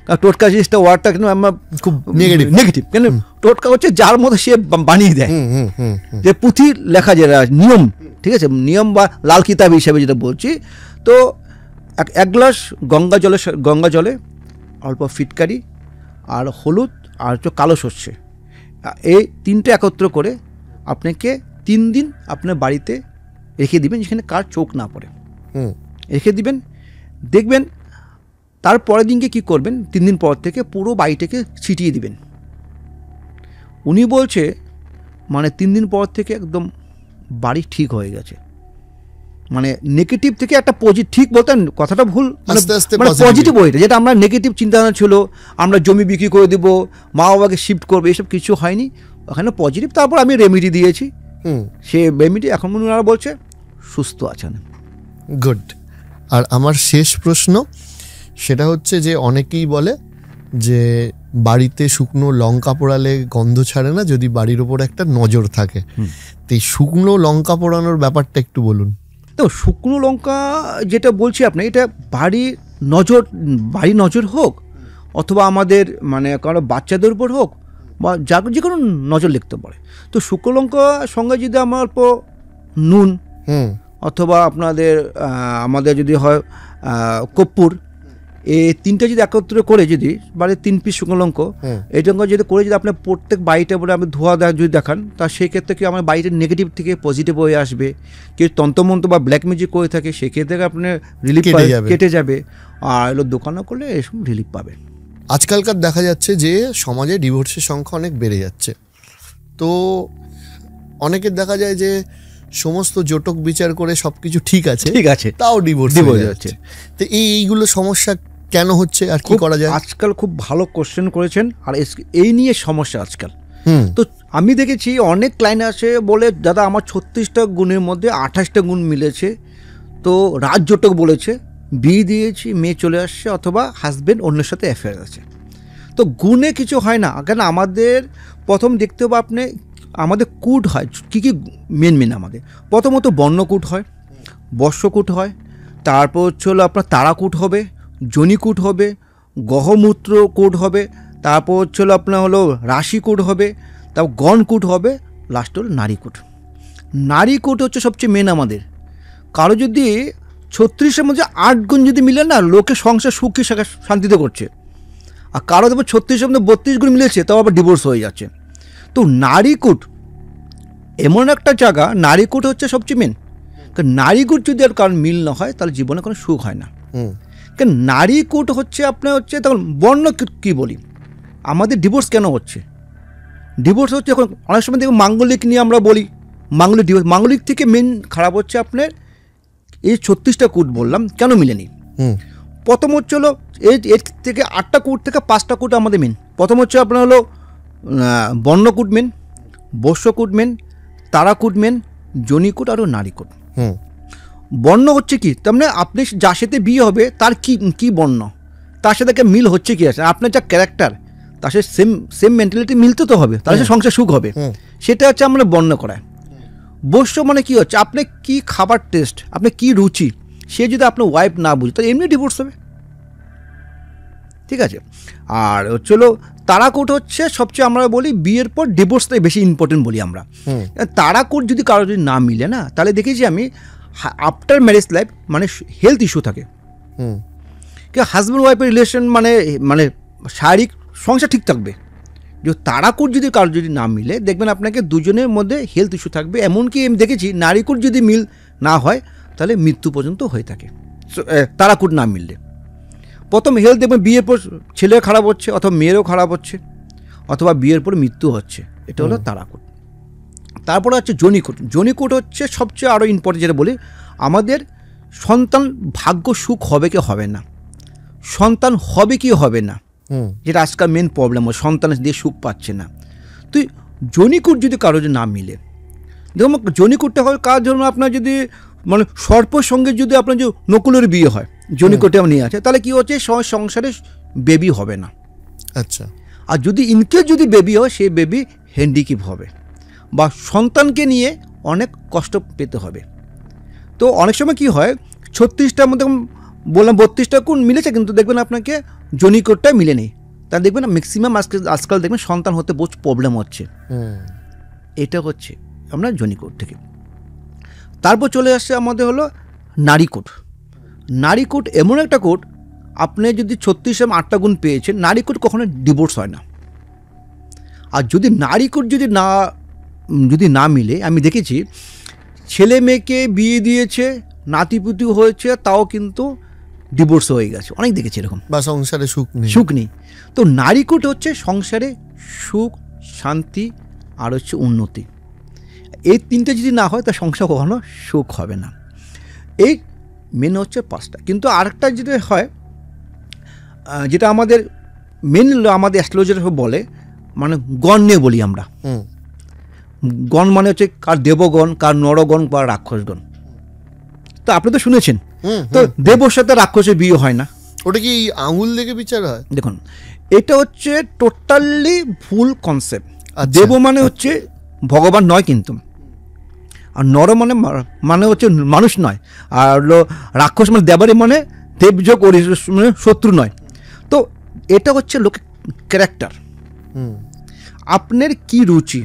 কারণ টোটকা জিনিসটা ওয়ার্ডটা কিন্তু আমার খুব নেগেটিভ, কেন টোটকা হচ্ছে যার মধ্যে সে বানিয়ে দেয়, যে পুঁথি লেখা যেটা নিয়ম, ঠিক আছে, নিয়ম বা লাল কিতাব হিসেবে যেটা বলছি। তো এক গ্লাস গঙ্গা জলে অল্প ফিটকারি আর হলুদ আর কালো সর্ষে, এই তিনটে একত্র করে আপনাকে 3 দিন আপনার বাড়িতে রেখে দিবেন, যেখানে কার চোখ না পড়ে রেখে দিবেন। দেখবেন তার পরের দিনকে কী করবেন, 3 দিন পর থেকে পুরো বাড়িটাকে ছিটিয়ে দিবেন। উনি বলছে মানে 3 দিন পর থেকে একদম বাড়ি ঠিক হয়ে গেছে, মানে নেগেটিভ থেকে একটা পজিটিভ, ঠিক বলতেন কথাটা ভুল, মানে পজিটিভ ওইটা, যেটা আমরা নেগেটিভ চিন্তাধারা ছিল, আমরা জমি বিক্রি করে দেবো, মা বাবাকে শিফট করবো, এসব কিছু হয়নি, ওখানে পজিটিভ। তারপর আমি রেমেডি দিয়েছি, সে রেমেডি এখন ওনারা বলছে সুস্থ আছেন। গুড। আর আমার শেষ প্রশ্ন, সেটা হচ্ছে যে অনেকেই বলে যে বাড়িতে শুকনো লঙ্কা পোড়ালে গন্ধ ছাড়ে না, যদি বাড়ির ওপর একটা নজর থাকে। তো এই শুকনো লঙ্কা পোড়ানোর ব্যাপারটা একটু বলুন। তো শুকনো লঙ্কা যেটা বলছি আপনি, এটা বাড়ির নজর হোক, অথবা আমাদের মানে কারো বাচ্চাদের উপর হোক, বা যে কোনো নজর লিখতে পারে। তো শুকনো লঙ্কার সঙ্গে যদি আমার অল্প নুন, অথবা আমাদের যদি হয় কর্পূর, এই তিনটা যদি একত্রে করে যদি বাড়ির 3 পিস শুকনো লঙ্কা এইটা যদি করে যদি আপনার প্রত্যেক বাড়িটা বলে আপনি ধোয়া যদি দেখান, তা সেই ক্ষেত্রে কি আমার বাড়িটা নেগেটিভ থেকে পজিটিভ হয়ে আসবে। কেউ তন্ত্রমন্ত্র বা ব্ল্যাক ম্যাজিক করে থাকে, সেক্ষেত্রে আপনার রিলিফ কেটে যাবে। আর এগুলো দোকানে করলে এসব রিলিফ পাবে। আজকালকার দেখা যাচ্ছে যে সমাজে ডিভোর্সের সংখ্যা অনেক বেড়ে যাচ্ছে। তো অনেকের দেখা যায় যে সমস্ত জটক বিচার করে সবকিছু ঠিক আছে, তাও ডিভোর্স হয়ে যাচ্ছে। তো এইগুলো সমস্যা কেন হচ্ছে আর কি করা যায়? আজকাল খুব ভালো কোশ্চেন করেছেন, আর এই নিয়ে সমস্যা আজকাল। তো আমি দেখেছি অনেক ক্লায়েন্ট আসে বলে, দাদা আমার 36টা গুণের মধ্যে 28টা গুণ মিলেছে, তো রাজজটক বলেছে, বিয়ে দিয়েছি, মেয়ে চলে আসছে, অথবা হাজবেন্ড অন্যের সাথে অ্যাফেয়ার আছে। তো গুণে কিছু হয় না, কেন আমাদের প্রথম দেখতে হবে আপনি আমাদের কূট হয় কী কী মেন আমাদের। প্রথমত বর্ণকূট হয়, বর্ষকূট হয়, তারপর হলো আপনার তারাকূট হবে, জনিকূট হবে, গহমূত্র কূট হবে, তারপর হলো আপনার রাশিকূট হবে, তারপর গণকূট হবে, লাস্ট হলো নারীকূট। নারীকূট হচ্ছে সবচেয়ে মেন আমাদের। কারো যদি 36-এর মধ্যে 8 গুণ যদি মিলে না, লোকে সংসার সুখী শান্তিতে করছে। আর কারো দেখবো 36-এর মধ্যে 32 গুণ মিলেছে, তাও আবার ডিভোর্স হয়ে যাচ্ছে। তো নারীকূট এমন একটা জায়গা, নারীকূট হচ্ছে সবচেয়ে মেন। কারণ নারীকূট যদি আর কারণ মিল না হয়, তাহলে জীবনে কোনো সুখ হয় না। কারণ নারীকূট হচ্ছে আপনার তখন বর্ণ কী বলি, আমাদের ডিভোর্স কেন হচ্ছে? ডিভোর্স হচ্ছে এখন অনেক সময় দেখুন মাঙ্গলিক নিয়ে আমরা বলি, মাঙ্গলিক থেকে মেন খারাপ হচ্ছে আপনার এই 36টা কূট বললাম কেন মিলেনি। প্রথম হচ্ছে এর থেকে 8টা কূট থেকে 5টা কূট আমাদের মেন। প্রথম হচ্ছে আপনার বর্ণকূট মেন, বর্ষকূট মেন, তারাকূট মেন, জনিকূট আর নারীকূট। বর্ণ হচ্ছে কি, তার মানে আপনি যার সাথে বিয়ে হবে তার কি বর্ণ, তার সাথে মিল হচ্ছে কি আছে, আপনার যা ক্যারেক্টার তার সাথে সেম মেন্টালিটি মিলতে তো হবে, তার সাথে সংসার সুখ হবে। সেটা হচ্ছে আমরা বর্ণ করায়। বর্ষ মানে কি হচ্ছে, আপনি কি খাবার টেস্ট, আপনি কি রুচি, সে যদি আপনার ওয়াইফ না বুঝে তাহলে এমনি ডিভোর্স হবে। ঠিক আছে। আর চলো তারাকূট হচ্ছে সবচেয়ে আমরা বলি বিয়ের পর ডিভোর্সটাই বেশি ইম্পর্টেন্ট বলি আমরা। তারাকূট যদি কারো যদি না মিলে না, তাহলে দেখেছি আমি আফটার ম্যারেজ লাইফ মানে হেলথ ইস্যু থাকে। কি হাজব্যান্ড ওয়াইফের রিলেশন মানে শারীরিক সংসার ঠিক থাকবে। যে তারাকূট যদি কারো যদি না মিলে, দেখবেন আপনাকে দুজনের মধ্যে হেলথ ইস্যু থাকবে। এমনকি আমি দেখেছি নারীকূট যদি মিল না হয়, তাহলে মৃত্যু পর্যন্ত হয়ে থাকে তারাকূট না মিললে। প্রথম হেলথ দেখবেন বিয়ের পর ছেলের খারাপ হচ্ছে, অথবা মেয়েরও খারাপ হচ্ছে, অথবা বিয়ের পর মৃত্যু হচ্ছে। এটা হলো তারাকূট। তারপরে হচ্ছে জনিকূট। জনিকূট হচ্ছে সবচেয়ে আরও ইম্পর্টেন্ট, যেটা বলি আমাদের সন্তান ভাগ্য সুখ হবে কি হবে না, সন্তান হবে কি হবে না, যেটা আজকাল মেন প্রবলেম হয়, সন্তান দিয়ে সুখ পাচ্ছে না। তুই জনিকূট যদি কারো যদি না মিলে, দেখুন জনিকূটটা হয় কার জন্য, আপনার যদি মানে সর্পর সঙ্গে যদি আপনার যে নকুলের বিয়ে হয়, জনিকূটে নিয়ে আছে, তাহলে কি হচ্ছে সংসারে বেবি হবে না। আচ্ছা। আর যদি ইনকেস যদি বেবি হয়, সেই বেবি হ্যান্ডিক্যাপ হবে, বা সন্তানকে নিয়ে অনেক কষ্ট পেতে হবে। তো অনেক সময় কি হয়, 36টার মধ্যে বললাম 32টা কোণ মিলেছে, কিন্তু দেখবেন আপনাকে জনিকূটটা মিলে নেই। তা দেখবেন ম্যাক্সিমাম আজকাল দেখবেন সন্তান হতে বহু প্রবলেম হচ্ছে। এটা হচ্ছে আমরা জনিকূট থেকে। তারপর চলে আসছে আমাদের হলো নারীকূট। নারীকূট এমন একটা কূট, আপনি যদি 36 8টা গুণ পেয়েছেন, নারীকূট কখনো ডিভোর্স হয় না। আর যদি নারীকূট যদি না মিলে, আমি দেখেছি ছেলে মেয়েকে বিয়ে দিয়েছে, নাতিপুতি হয়েছে, তাও কিন্তু ডিভোর্স হয়ে গেছে, অনেক দেখেছি এরকম, বা সংসারে সুখ নেই। তো নারীকূট হচ্ছে সংসারে সুখ, শান্তি আর হচ্ছে উন্নতি। এই তিনটে যদি না হয়, তা সংসার কখনো সুখ হবে না। এই মেন হচ্ছে 5টা। কিন্তু আরেকটা যেটা হয়, যেটা আমাদের মেন আমাদের অ্যাস্ট্রোলজার বলে, মানে গণ নিয়ে বলি আমরা। গণ মানে হচ্ছে কার দেবগণ, কার নরগণ, বা রাক্ষসগণ। তো আপনি তো শুনেছেন, তো দেবর সাথে রাক্ষসের বিয়ে হয় না। ওটা কি আঙুল দেখে বিচার হয়? দেখুন, এটা হচ্ছে টোটালি ভুল কনসেপ্ট। আচ্ছা। দেব মানে হচ্ছে ভগবান নয় কিন্তু, আর নর মানে মানে হচ্ছে মানুষ নয়, আর হলো রাক্ষস মানে দেবারি মানে দেবযোগ মানে শত্রু নয়। তো এটা হচ্ছে লোকে ক্যারেক্টার। আপনার কি রুচি,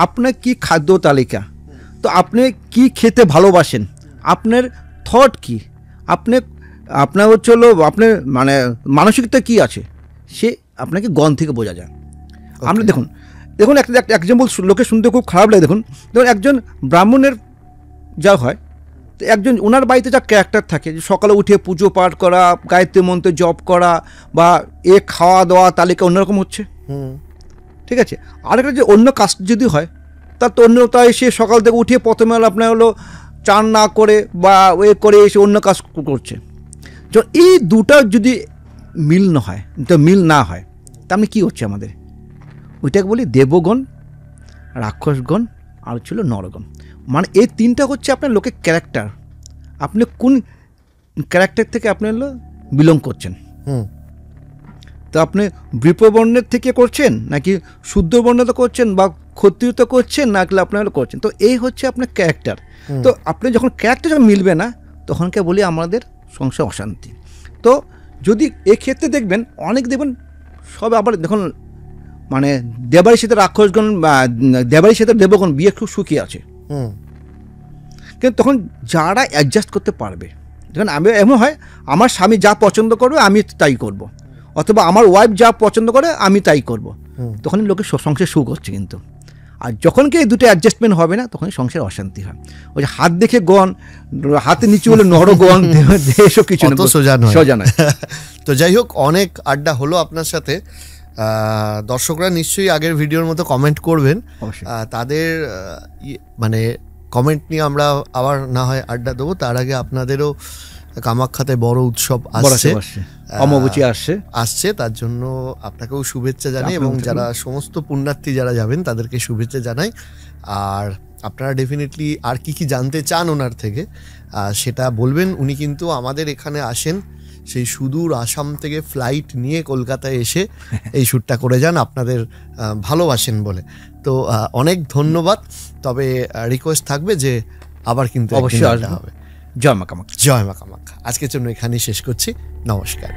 আপনার কি খাদ্য তালিকা, তো আপনি কি খেতে ভালোবাসেন, আপনার থট কি, আপনার হচ্ছে হলো আপনার মানে মানসিকতা কি আছে, সে আপনাকে গণ থেকে বোঝা যায়। আপনি দেখুন একটা এক্সাম্পল লোকে শুনতে খুব খারাপ লাগে। দেখুন একজন ব্রাহ্মণের যা হয়, তো একজন ওনার বাড়িতে যা ক্যারেক্টার থাকে, যে সকালে উঠে পুজো পাঠ করা, গায়ত্রী মন্ত্রে জপ করা, বা খাওয়া দাওয়া তালিকা অন্যরকম হচ্ছে, ঠিক আছে। আরেকটা যে অন্য কাস্ট যদি হয়, তার তো অন্যতায় সে সকাল থেকে উঠে প্রথমে আপনার হলো চান না করে বা করে এসে অন্য কাজ করছে। যখন এই দুটা যদি মিল না হয় তা মানে কী হচ্ছে আমাদের, ওইটাকে বলি দেবগণ, রাক্ষসগণ, আর ছিল নরগণ। মানে এই তিনটা হচ্ছে আপনার লোকের ক্যারেক্টার। আপনি কোন ক্যারেক্টার থেকে আপনি হলো বিলং করছেন। তো আপনি বিপ্রবর্ণের থেকে করছেন, নাকি শুদ্ধ বর্ণতা করছেন, বা ক্ষত্রিয়তা করছেন, নাকি আপনার হলো করছেন। তো এই হচ্ছে আপনার ক্যারেক্টার। তো আপনি যখন ক্যারেক্টার যখন মিলবে না, তখনকে বলি আমাদের সংসার অশান্তি। তো যদি এক্ষেত্রে দেখবেন অনেক দেখবেন সব আবার দেখুন মানে দেবারির সাথে রাক্ষসগণ বা দেবারির সাথে দেবগণ বিয়ে খুব সুখী আছে, কিন্তু তখন যারা অ্যাডজাস্ট করতে পারবে, যখন আমি এমন হয় আমার স্বামী যা পছন্দ করবে আমি তাই করব, অথবা আমার ওয়াইফ যা পছন্দ করে আমি তাই করব, তখনই লোকের সংসার সুখ হচ্ছে। কিন্তু আর যখন কি এই দুটো অ্যাডজাস্টমেন্ট হবে না, তখনই সংসার অশান্তি হয়। ওই যে হাত দেখে গণ, হাতে নিচে হলে নরগণ, এসব কিছু সোজা নয়। তো যাই হোক, অনেক আড্ডা হলো আপনার সাথে। দর্শকরা নিশ্চয়ই আগের ভিডিওর মতো কমেন্ট করবেন, তাদের মানে কমেন্ট নিয়ে আমরা আবার না হয় আড্ডা দেবো। তার আগে আপনাদেরও কামাখ্যাতে বড় উৎসব আসছে, অমাবস্যা আসছে, তার জন্য আপনাকেও শুভেচ্ছা জানাই, এবং যারা সমস্ত পুণ্যার্থী যারা যাবেন তাদেরকে শুভেচ্ছা জানাই। আর আপনারা ডেফিনেটলি আর কি জানতে চান ওনার থেকে সেটা বলবেন। উনি কিন্তু আমাদের এখানে আসেন সেই সুদূর আসাম থেকে ফ্লাইট নিয়ে কলকাতায় এসে এই শ্যুটটা করে যান আপনাদের ভালোবাসেন বলে। তো অনেক ধন্যবাদ। তবে রিকোয়েস্ট থাকবে যে আবার কিন্তু অবশ্যই আসবে। জয় মা কামাখ্যা। জয় মা কামাখ্যা। আজকের জন্য এখানেই শেষ করছি। নমস্কার।